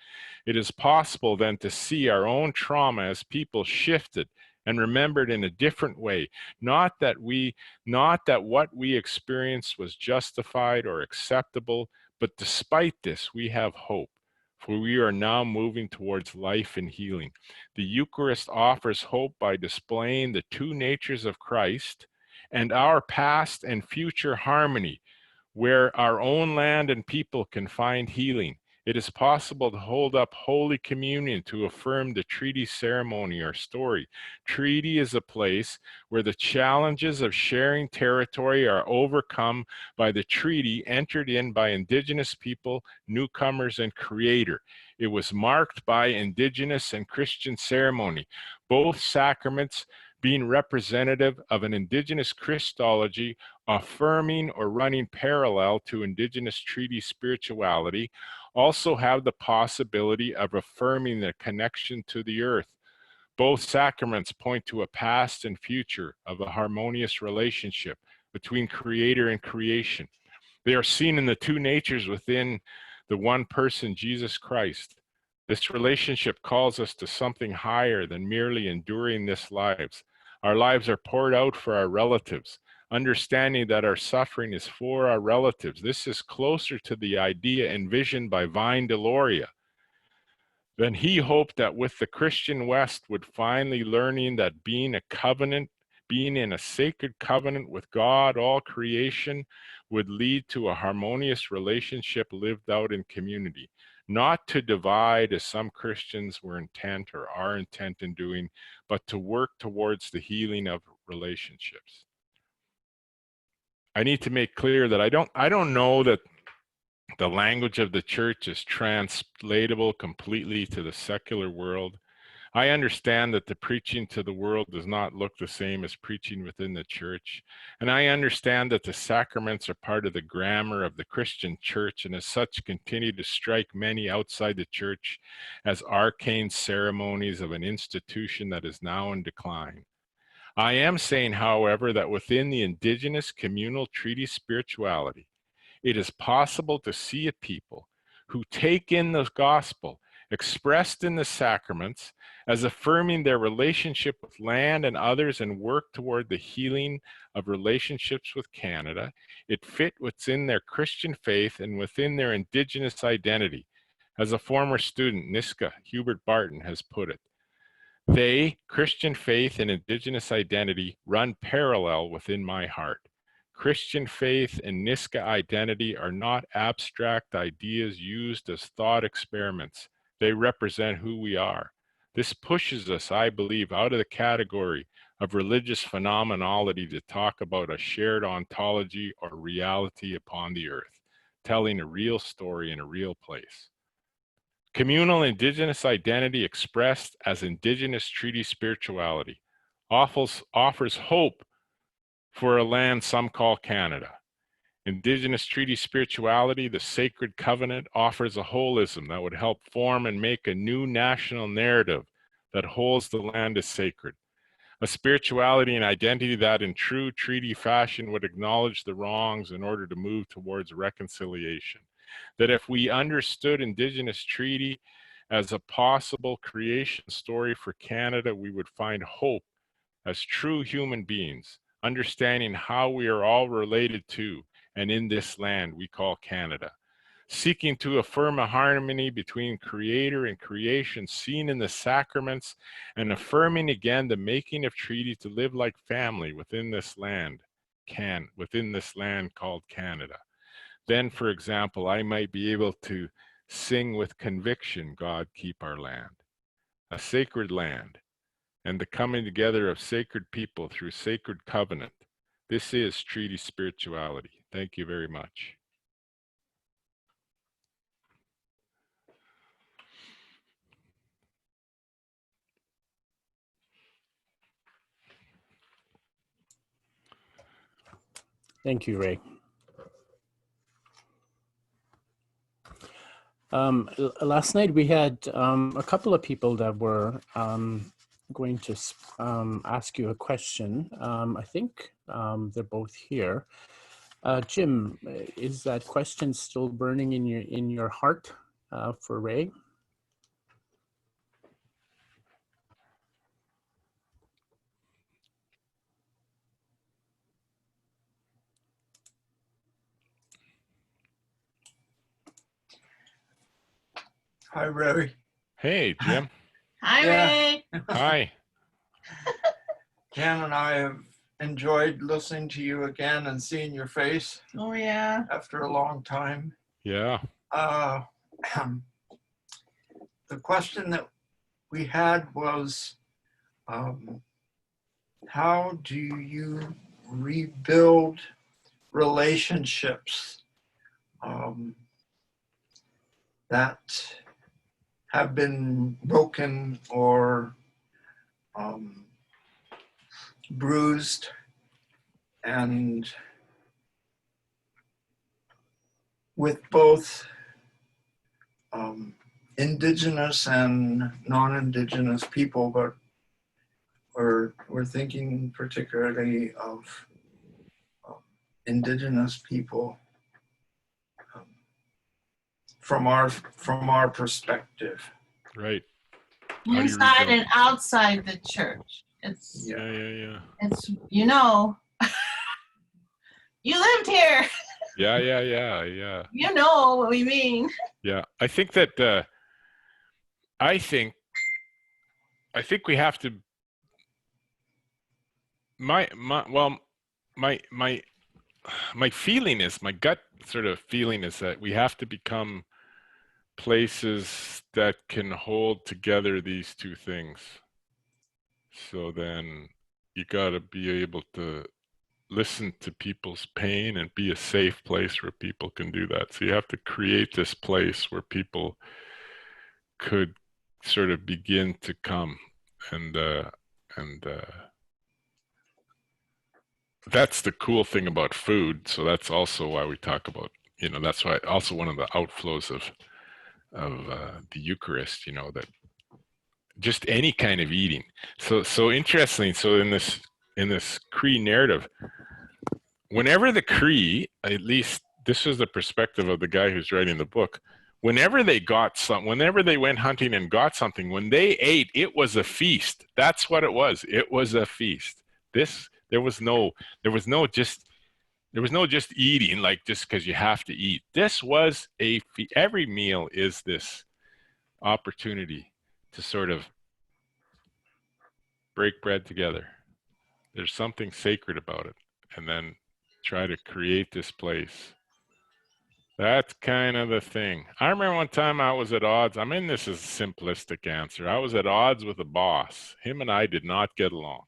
It is possible then to see our own trauma as people shifted and remembered in a different way. Not that what we experienced was justified or acceptable, but despite this, we have hope, for we are now moving towards life and healing. The Eucharist offers hope by displaying the two natures of Christ and our past and future harmony, where our own land and people can find healing. It is possible to hold up Holy Communion to affirm the treaty ceremony or story. Treaty is a place where the challenges of sharing territory are overcome by the treaty entered in by Indigenous people, newcomers, and Creator. It was marked by Indigenous and Christian ceremony, both sacraments being representative of an Indigenous Christology affirming or running parallel to Indigenous treaty spirituality, also have the possibility of affirming the connection to the earth. Both sacraments point to a past and future of a harmonious relationship between Creator and creation. They are seen in the two natures within the one person, Jesus Christ. This relationship calls us to something higher than merely enduring this lives. Our lives are poured out for our relatives, understanding that our suffering is for our relatives. This is closer to the idea envisioned by Vine Deloria. Then he hoped that with the Christian West would finally learning that being in a sacred covenant with God, all creation, would lead to a harmonious relationship lived out in community. Not to divide as some Christians were intent or are intent in doing, but to work towards the healing of relationships. I need to make clear that I don't know that the language of the church is translatable completely to the secular world. I understand that the preaching to the world does not look the same as preaching within the church. And I understand that the sacraments are part of the grammar of the Christian church, and as such continue to strike many outside the church as arcane ceremonies of an institution that is now in decline. I am saying, however, that within the Indigenous communal treaty spirituality, it is possible to see a people who take in the gospel expressed in the sacraments as affirming their relationship with land and others and work toward the healing of relationships with Canada. It fit within their Christian faith and within their Indigenous identity. As a former student, Niska Hubert Barton has put it, they, Christian faith and Indigenous identity, run parallel within my heart. Christian faith and Niska identity are not abstract ideas used as thought experiments. They represent who we are. This pushes us, I believe, out of the category of religious phenomenology to talk about a shared ontology or reality upon the earth, telling a real story in a real place. Communal Indigenous identity expressed as Indigenous treaty spirituality offers hope for a land some call Canada. Indigenous treaty spirituality, the sacred covenant, offers a holism that would help form and make a new national narrative that holds the land as sacred. A spirituality and identity that in true treaty fashion would acknowledge the wrongs in order to move towards reconciliation. That if we understood Indigenous treaty as a possible creation story for Canada, we would find hope as true human beings, understanding how we are all related to and in this land we call Canada. Seeking to affirm a harmony between Creator and creation seen in the sacraments, and affirming again the making of treaty to live like family within this land called Canada. Then, for example, I might be able to sing with conviction, God keep our land, a sacred land, and the coming together of sacred people through sacred covenant. This is treaty spirituality. Thank you very much. Thank you, Ray. Last night we had a couple of people that were going to ask you a question. I think they're both here. Jim, is that question still burning in your heart for Ray? Hi, Ray. Hey, Jim. Hi, Yeah. Ray. Hi. Jan and I have enjoyed listening to you again and seeing your face Oh, yeah. after a long time. Yeah. Uh, the question that we had was, how do you rebuild relationships that have been broken or bruised, and with both Indigenous and non-Indigenous people, but we're thinking particularly of Indigenous people from our perspective. Right. How do you Inside rebuild? and outside the church. It's, Yeah. it's, you know, you lived here. Yeah. You know what we mean. Yeah. I think that, I think we have to, my feeling is, my gut sort of feeling is that we have to become places that can hold together these two things. So then you got to be able to listen to people's pain and be a safe place where people can do that. So you have to create this place where people could sort of begin to come, and that's the cool thing about food. So that's also why we talk about, that's why also one of the outflows of the Eucharist, that just any kind of eating. So interesting. So in this Cree narrative, whenever the Cree, at least this was the perspective of the guy who's writing the book, whenever they went hunting and got something, when they ate, it was a feast. That's what it was. It was a feast. There was no just eating, like just because you have to eat. This was every meal is this opportunity to sort of break bread together. There's something sacred about it, and then try to create this place. That's kind of the thing. I remember one time I was at odds. This is a simplistic answer. I was at odds with a boss. Him and I did not get along.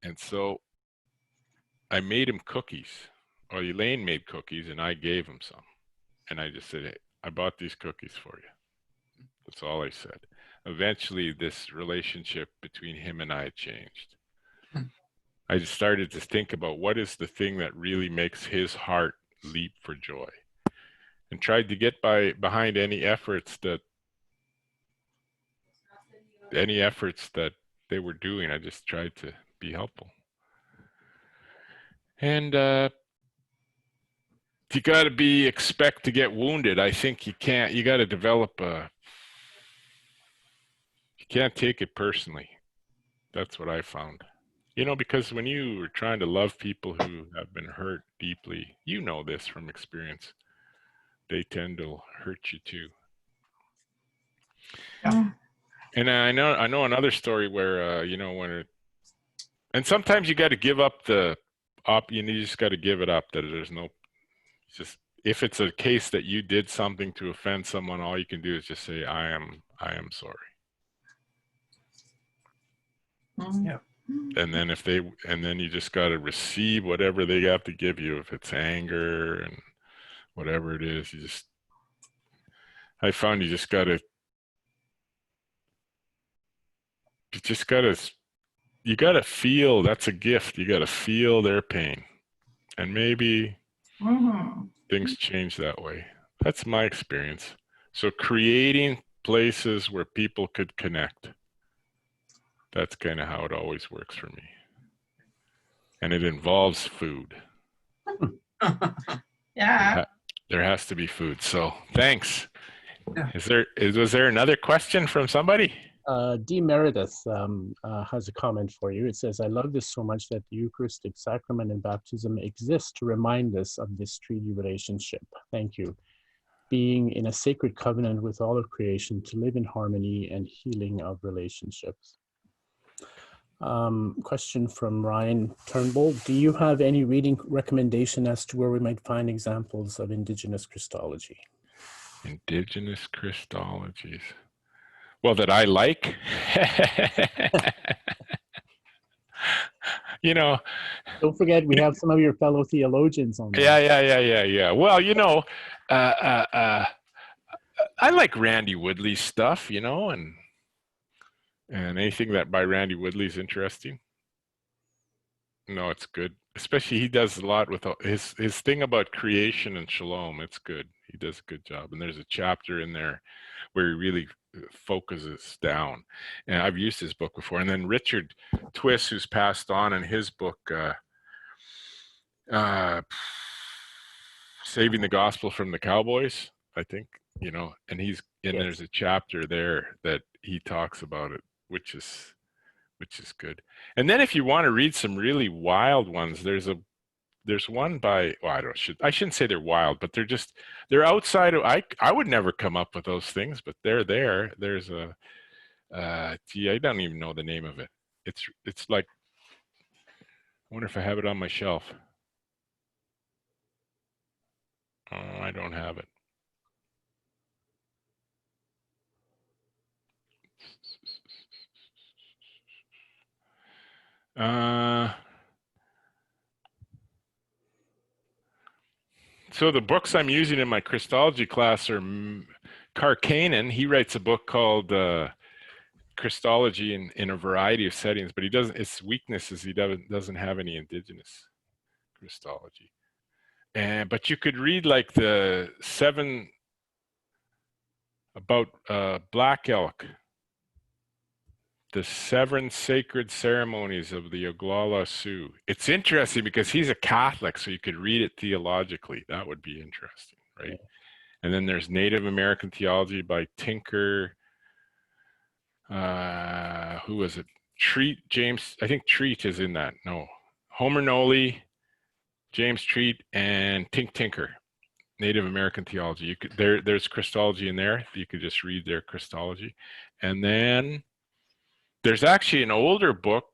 And so I made him cookies. Or Elaine made cookies, and I gave him some. And I just said, hey, I bought these cookies for you. That's all I said. Eventually, this relationship between him and I changed. I just started to think about what is the thing that really makes his heart leap for joy, and tried to get behind any efforts that they were doing. I just tried to be helpful. And you got to expect to get wounded. I think you got to develop you can't take it personally. That's what I found. Because when you are trying to love people who have been hurt deeply, this from experience, they tend to hurt you too. Yeah. And I know another story where, and sometimes you got to give up you just got to give it up, that there's no, just, if it's a case that you did something to offend someone, all you can do is just say, I am sorry. Yeah. And then you just got to receive whatever they have to give you. If it's anger and whatever it is, I found you got to feel, that's a gift. You got to feel their pain, and maybe things change that way. That's my experience. So creating places where people could connect. That's kind of how it always works for me. And it involves food. Yeah. There has to be food. So thanks. Yeah. Was there another question from somebody? D. Meredith has a comment for you. It says, I love this so much that the Eucharistic sacrament and baptism exist to remind us of this treaty relationship. Thank you. being in a sacred covenant with all of creation to live in harmony and healing of relationships. Question from Ryan Turnbull. Do you have any reading recommendation as to where we might find examples of Indigenous Christology? Indigenous Christologies. Well, that I like. You know, Don't forget, we have some of your fellow theologians on there. yeah. Well, you know, I like Randy Woodley's stuff, you know, and anything that by Randy Woodley's interesting. No, it's good. Especially he does a lot with his thing about creation and shalom. It's good. He does a good job. And there's a chapter in there where he really focuses down. And I've used his book before. And then Richard Twiss, who's passed on, in his book, Saving the Gospel from the Cowboys, I think, you know, and there's a chapter there that he talks about it, which is good. And then if you want to read some really wild ones, there's one by, well, I shouldn't say they're wild, but they're outside of, I would never come up with those things, but they're there. There's gee, I don't even know the name of it. It's like, I wonder if I have it on my shelf. Oh, I don't have it. So the books I'm using in my Christology class are Karkanen. He writes a book called Christology in a variety of settings, but its weakness is he doesn't have any Indigenous Christology. But you could read like the 7 about Black Elk, the 7 sacred ceremonies of the Oglala Sioux. It's interesting because he's a Catholic, so you could read it theologically. That would be interesting, right? Yeah. And then there's Native American Theology by Tinker. Who was it? Treat, James, I think Treat is in that. No. Hermeneutic, James Treat, and Tinker. Native American Theology. There's Christology in there. You could just read their Christology. And then there's actually an older book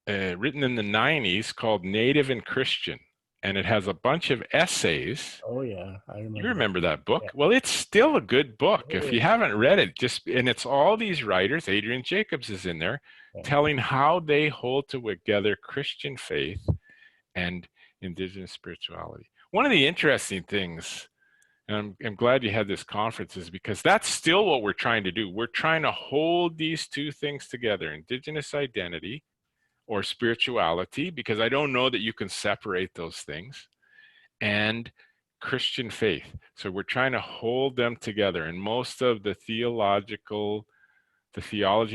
written in the 90s called Native and Christian, and it has a bunch of essays. Oh yeah, I remember. You remember that book? Yeah. Well, it's still a good book. If you haven't read it, and it's all these writers, Adrian Jacobs is in there, telling how they hold together Christian faith and Indigenous spirituality. One of the interesting things, and I'm glad you had this conference, is because that's still what we're trying to do. We're trying to hold these two things together, Indigenous identity or spirituality, because I don't know that you can separate those things, and Christian faith. So we're trying to hold them together. And most of the theology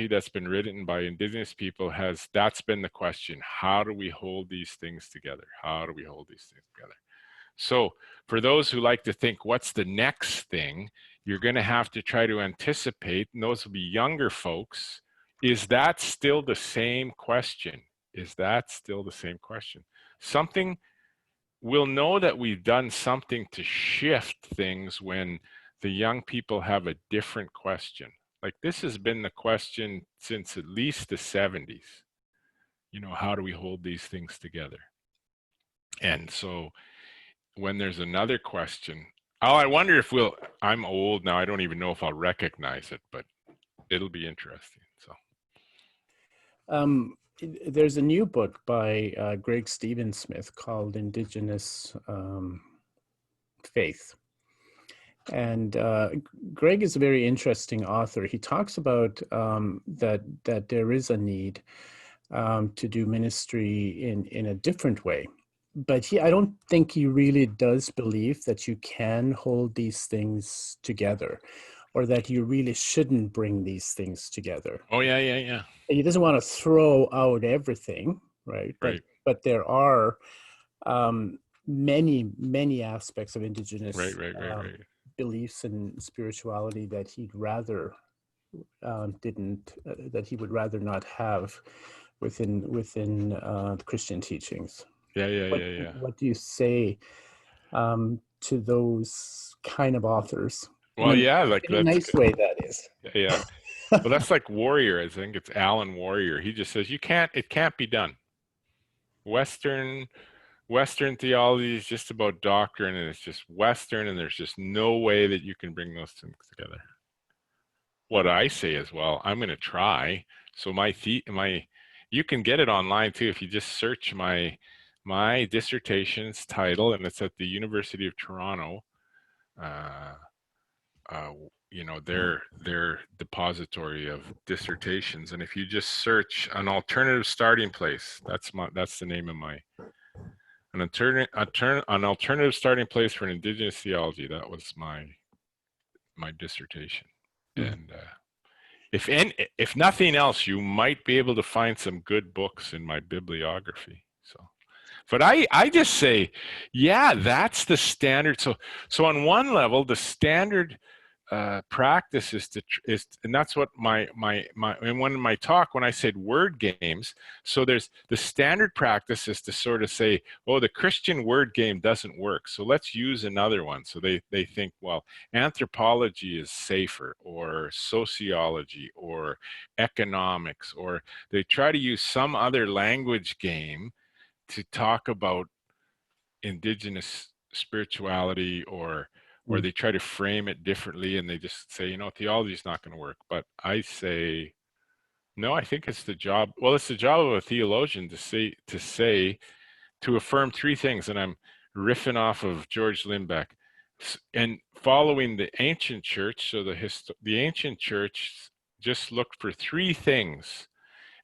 that's been written by Indigenous people that's been the question. How do we hold these things together? How do we hold these things together? So for those who like to think, what's the next thing? You're going to have to try to anticipate, and those will be younger folks. Is that still the same question? Is that still the same question? We'll know that we've done something to shift things when the young people have a different question. Like this has been the question since at least the 70s. You know, how do we hold these things together? And so when there's another question, I wonder if I'm old now, I don't even know if I'll recognize it, but it'll be interesting. So there's a new book by Greg Stevensmith called Indigenous Faith. And Greg is a very interesting author. He talks about that there is a need to do ministry in a different way. But I don't think he really does believe that you can hold these things together, or that you really shouldn't bring these things together. Oh, yeah. He doesn't want to throw out everything, right? Right. But there are many aspects of Indigenous right. Beliefs and spirituality that he'd rather that he would rather not have within the Christian teachings. Yeah. What do you say to those kind of authors. Well, yeah, like In a that's nice way, that is. yeah. Well, that's like Warrior. I think it's Alan Warrior. He just says it can't be done. Western theology is just about doctrine, and it's just Western, and there's just no way that you can bring those things together. What I say is, well, I'm going to try. So you can get it online too if you just search my dissertation's title, and it's at the University of Toronto. Their depository of dissertations, and if you just search an alternative starting place, that's the name of an alternative starting place for an Indigenous theology. That was my dissertation. And if nothing else, you might be able to find some good books in my bibliography. So, but I just say, yeah, that's the standard. So on one level, the standard practice is and that's what and when in my talk, when I said word games, so there's the standard practice is to sort of say, oh, the Christian word game doesn't work, so let's use another one. So they think, well, anthropology is safer, or sociology, or economics, or they try to use some other language game to talk about Indigenous spirituality, or they try to frame it differently, and they just say, theology is not going to work. But I say, no, I think it's the job. Well, it's the job of a theologian to affirm three things. And I'm riffing off of George Lindbeck, and following the ancient church. So the ancient church just looked for three things.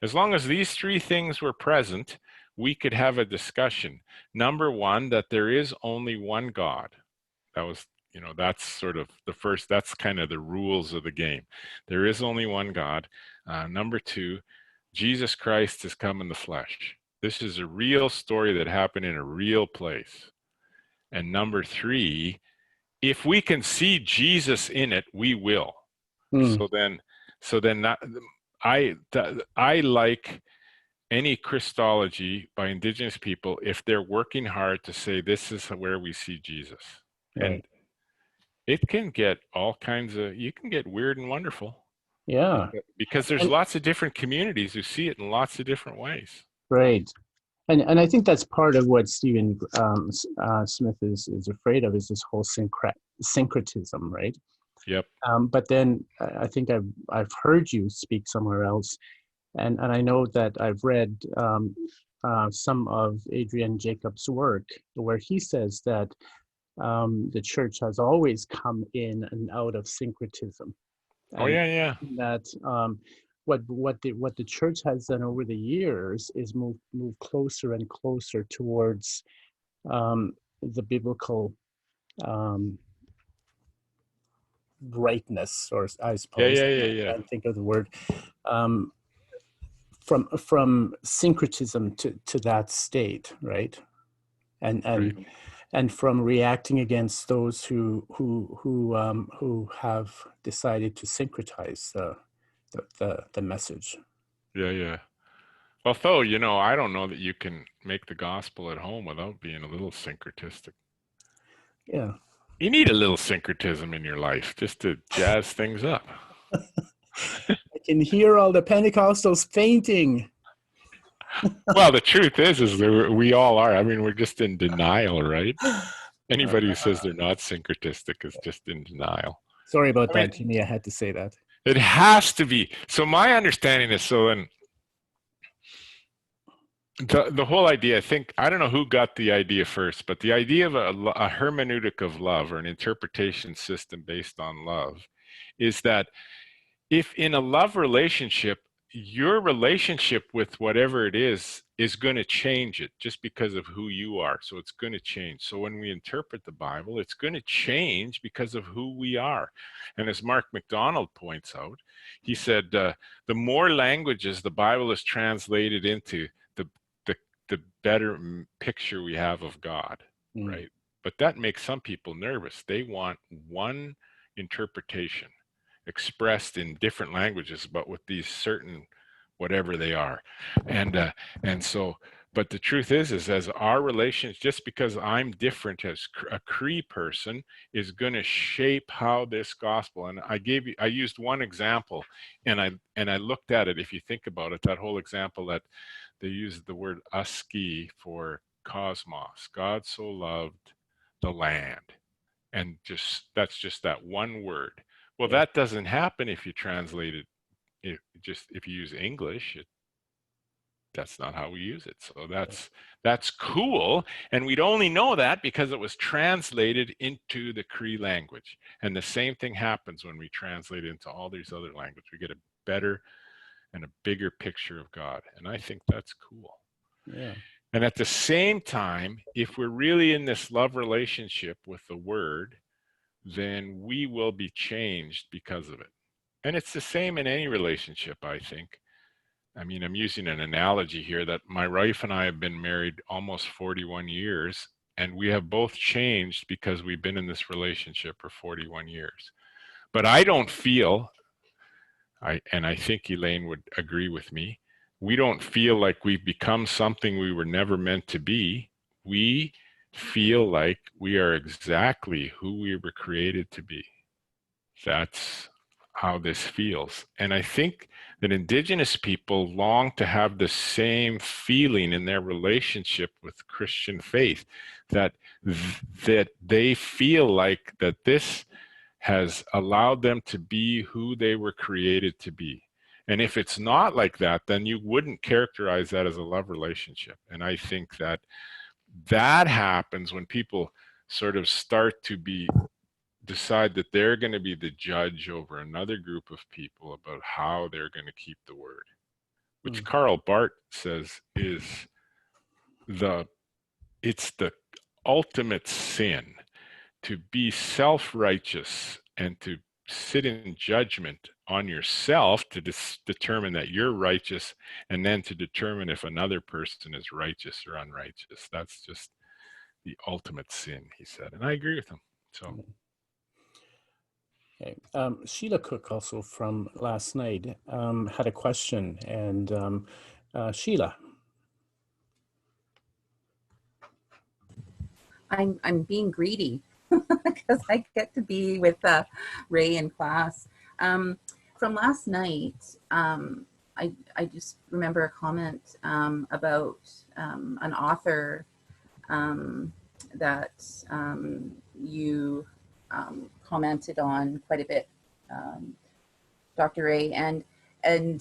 As long as these three things were present, we could have a discussion. Number one, that there is only one God. That was, that's sort of the first, that's kind of the rules of the game. There is only one God. Number two, Jesus Christ has come in the flesh. This is a real story that happened in a real place. And number three, if we can see Jesus in it, we will. So then I like any Christology by Indigenous people if they're working hard to say this is where we see Jesus. Right. And it can get all kinds of, you can get weird and wonderful. Yeah. Because there's lots of different communities who see it in lots of different ways. Right. And I think that's part of what Stephen Smith is afraid of, is this whole syncretism, right? Yep. But then I think I've heard you speak somewhere else, and I know that I've read some of Adrian Jacobs' work where he says that the church has always come in and out of syncretism. Oh yeah. That what the church has done over the years is move closer and closer towards the biblical rightness, or I suppose. Yeah. I can't think of the word. From syncretism to that state, right? And from reacting against those who have decided to syncretize the message. Yeah. Although, I don't know that you can make the gospel at home without being a little syncretistic. Yeah. You need a little syncretism in your life just to jazz things up. I can hear all the Pentecostals fainting. Well, the truth is that we all are. I mean, we're just in denial, right? Anybody who says they're not syncretistic is just in denial. Sorry about that, Jimmy. I had to say that. It has to be. So my understanding is, then the whole idea, I don't know who got the idea first, but the idea of a hermeneutic of love, or an interpretation system based on love, is that if in a love relationship, your relationship with whatever it is going to change it just because of who you are. So it's going to change. So when we interpret the Bible, it's going to change because of who we are. And as Mark MacDonald points out, he said, the more languages the Bible is translated into, the better picture we have of God, right? But that makes some people nervous. They want one interpretation expressed in different languages, but with these certain whatever they are, and so But the truth is as our relations, just because I'm different as a Cree person, is going to shape how this gospel. And I used one example, and I looked at it. If you think about it, that whole example that they use the word "uski" for cosmos. God so loved the land, and that's just that one word. Well, Yeah. that doesn't happen if you translate it. If you use English, that's not how we use it. So that's cool, and we'd only know that because it was translated into the Cree language. And the same thing happens when we translate into all these other languages. We get a better and a bigger picture of God, and I think that's cool. Yeah. And at the same time, if we're really in this love relationship with the Word, then we will be changed because of it. And it's the same in any relationship, I think. I mean, I'm using an analogy here that my wife and I have been married almost 41 years, and we have both changed because we've been in this relationship for 41 years. But I don't feel, and I think Elaine would agree with me, we don't feel like we've become something we were never meant to be. We feel like we are exactly who we were created to be. That's how this feels. And I think that Indigenous people long to have the same feeling in their relationship with Christian faith, that they feel like that this has allowed them to be who they were created to be. And if it's not like that, then you wouldn't characterize that as a love relationship. And I think that happens when people sort of start to decide that they're going to be the judge over another group of people about how they're going to keep the word, which Karl Barth says is it's the ultimate sin to be self-righteous and to sit in judgment on yourself to determine that you're righteous, and then to determine if another person is righteous or unrighteous. That's just the ultimate sin, he said. And I agree with him. So. Okay. Sheila Cook, also from last night, had a question. And Sheila. I'm being greedy because I get to be with Ray in class. From last night, I just remember a comment about an author that you commented on quite a bit, Dr. Ray, and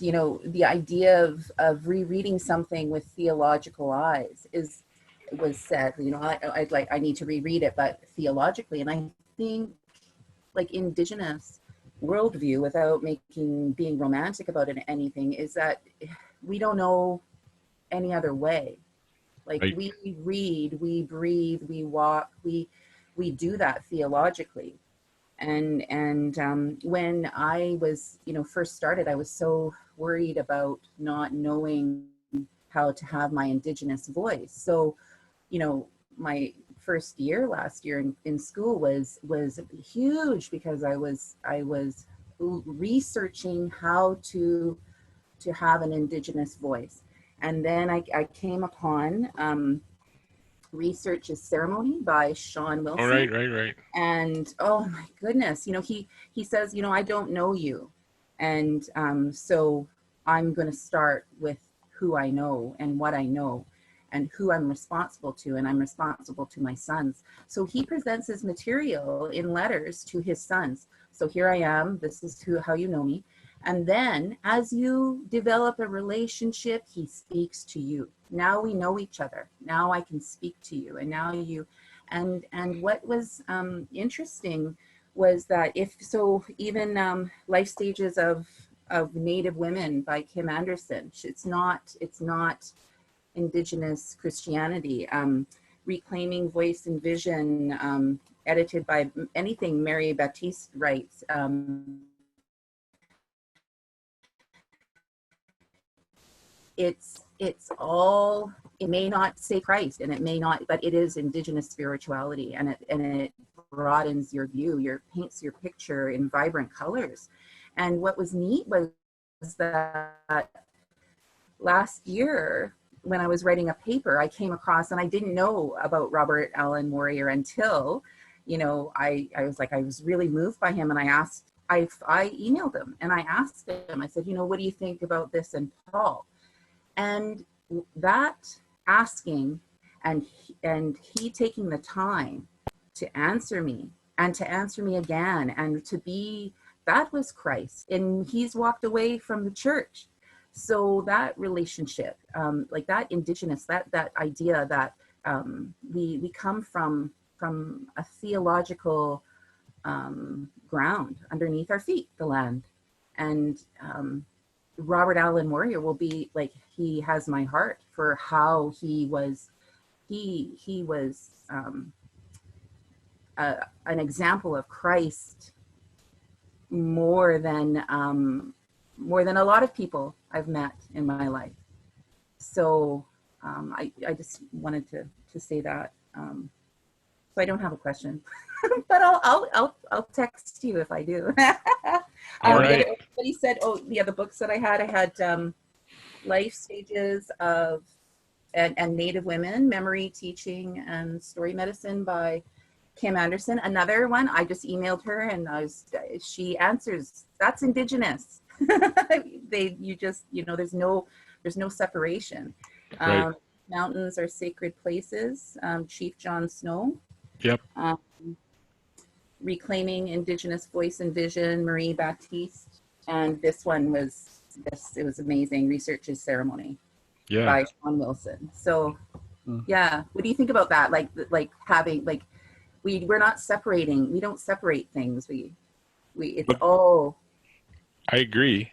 you know, the idea of rereading something with theological eyes was said, you know, I need to reread it, but theologically. And I think, like, Indigenous worldview, without being romantic about it, anything, is that we don't know any other way. Like, right. We read, we breathe, we walk, we do that theologically. And when I was, you know, first started, I was so worried about not knowing how to have my Indigenous voice. So, you know, my first year last year in school was huge, because I was researching how to have an Indigenous voice. And then I came upon Research is Ceremony by Sean Wilson. Oh, right. And oh my goodness, you know, he says, you know, I don't know you. And so I'm going to start with who I know and what I know and who I'm responsible to, and I'm responsible to my sons. So he presents his material in letters to his sons. So here I am, this is how you know me. And then as you develop a relationship, he speaks to you. Now we know each other. Now I can speak to you. And now you, and what was interesting was that even Life Stages of Native Women by Kim Anderson, it's not Indigenous Christianity. Reclaiming Voice and Vision, edited by anything Mary Baptiste writes. It's all, it may not say Christ, and it may not, but it is Indigenous spirituality, and it broadens your view, paints your picture in vibrant colors. And what was neat was that last year, when I was writing a paper, I came across, and I didn't know about Robert Allen Morier until, you know, I was really moved by him, and I emailed him and I asked him, I said, you know, what do you think about this and Paul? And that asking and he taking the time to answer me and to answer me again and to be, that was Christ. And he's walked away from the church. So that relationship, like that Indigenous, that idea that we come from a theological ground underneath our feet, the land. And Robert Allen Morier will be like, he has my heart for how he was an example of Christ more than a lot of people I've met in my life. So I just wanted to say that. So I don't have a question, but I'll text you if I do. All right. He said, oh yeah, the books that I had Life Stages of and Native Women, Memory, Teaching, and Story Medicine by Kim Anderson. Another one, I just emailed her and she answers, that's Indigenous. There's no separation. Right. Mountains Are Sacred Places, Chief John Snow. Yep. Reclaiming Indigenous Voice and Vision, Marie Baptiste. And this one was amazing, Research's Ceremony by Sean Wilson. So yeah, what do you think about that? Like having, like, we're not separating, we don't separate things. It's all. I agree.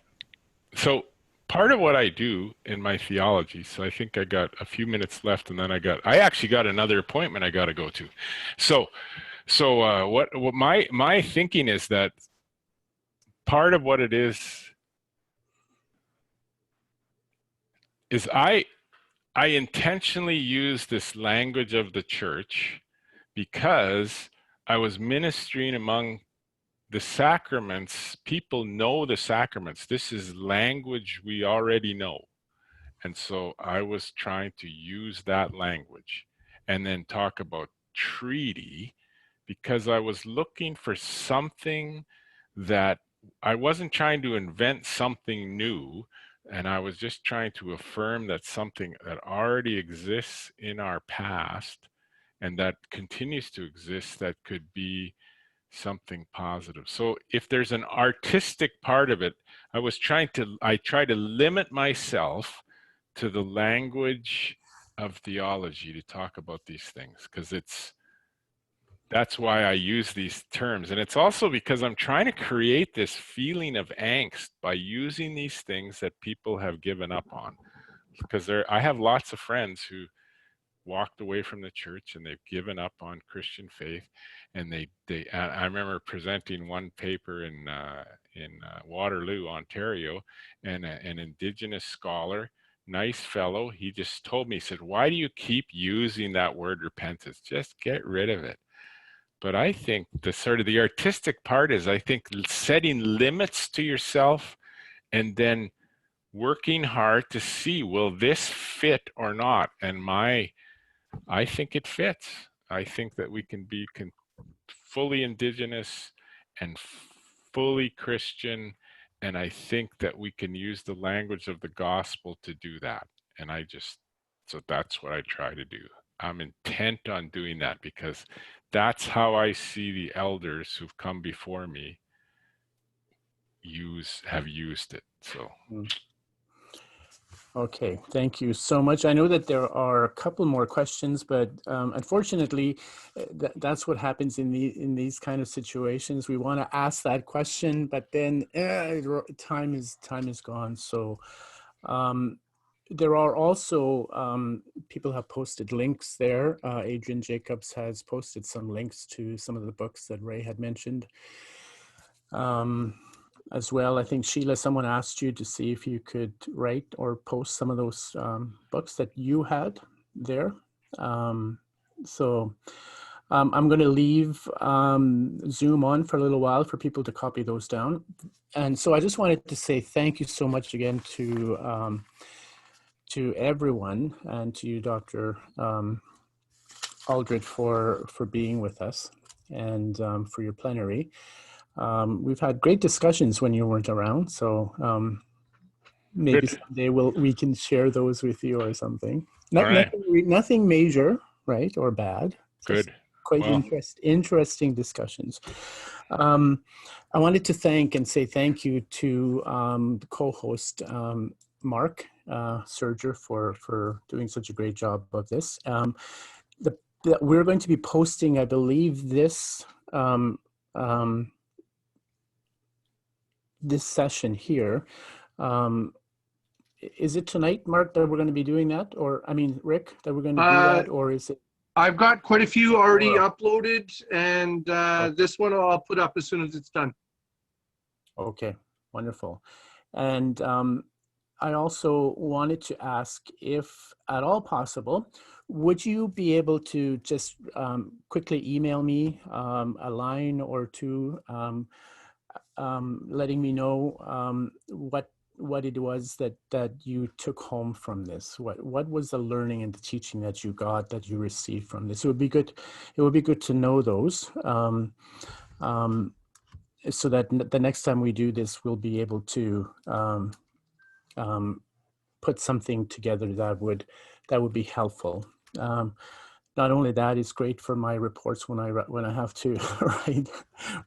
So part of what I do in my theology, so I think I got a few minutes left, and then I actually got another appointment I got to go to. So what my thinking is that part of what it is I intentionally use this language of the church because I was ministering among the sacraments. People know the sacraments. This is language we already know. And so I was trying to use that language and then talk about treaty, because I was looking for something that I wasn't trying to invent something new. And I was just trying to affirm that something that already exists in our past and that continues to exist, that could be something positive. So if there's an artistic part of it, I try to limit myself to the language of theology to talk about these things, because that's why I use these terms. And it's also because I'm trying to create this feeling of angst by using these things that people have given up on. Because I have lots of friends who walked away from the church and they've given up on Christian faith. And I remember presenting one paper in Waterloo, Ontario, and an Indigenous scholar, nice fellow, he just told me, he said, why do you keep using that word repentance? Just get rid of it. But I think the artistic part is, I think, setting limits to yourself and then working hard to see, will this fit or not? And I think it fits. I think that we can be fully Indigenous and fully Christian. And I think that we can use the language of the gospel to do that. And so that's what I try to do. I'm intent on doing that, because that's how I see the elders who've come before me have used it. So. Okay, thank you so much. I know that there are a couple more questions, but unfortunately, that's what happens in these kind of situations. We want to ask that question, but then time is gone. So there are also people have posted links there. Adrian Jacobs has posted some links to some of the books that Ray had mentioned. As well, I think, Sheila, someone asked you to see if you could write or post some of those books that you had there. So I'm going to leave Zoom on for a little while for people to copy those down. And so I just wanted to say thank you so much again to to everyone, and to you, Dr. Aldred, for being with us, and for your plenary. We've had great discussions when you weren't around, so maybe Good. someday we can share those with you or something. All right. Nothing major, right, or bad. Just Good. quite Well, interesting discussions. I wanted to say thank you to the co-host, Mark Serger, for doing such a great job of this. We're going to be posting, I believe, this this session here. Is it tonight, Mark, that we're going to be doing that? Or, I mean, Rick, that we're going to do that? Or is it? I've got quite a few already Tomorrow. uploaded, and this one I'll put up as soon as it's done. Okay, wonderful. And I also wanted to ask, if at all possible, would you be able to just quickly email me a line or two, letting me know what it was that you took home from this? What was the learning and the teaching that you got, that you received from this? It would be good. It would be good to know those. So that the next time we do this, we'll be able to put something together that would be helpful. Not only that, it's great for my reports when I have to write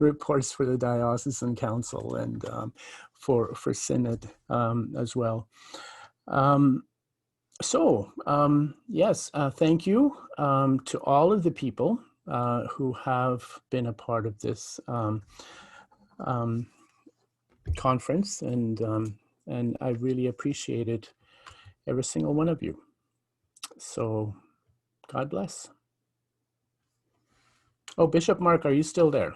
reports for the diocesan council and for synod as well. Yes, thank you to all of the people who have been a part of this conference, and I really appreciated every single one of you. So God bless. Oh, Bishop Mark, are you still there?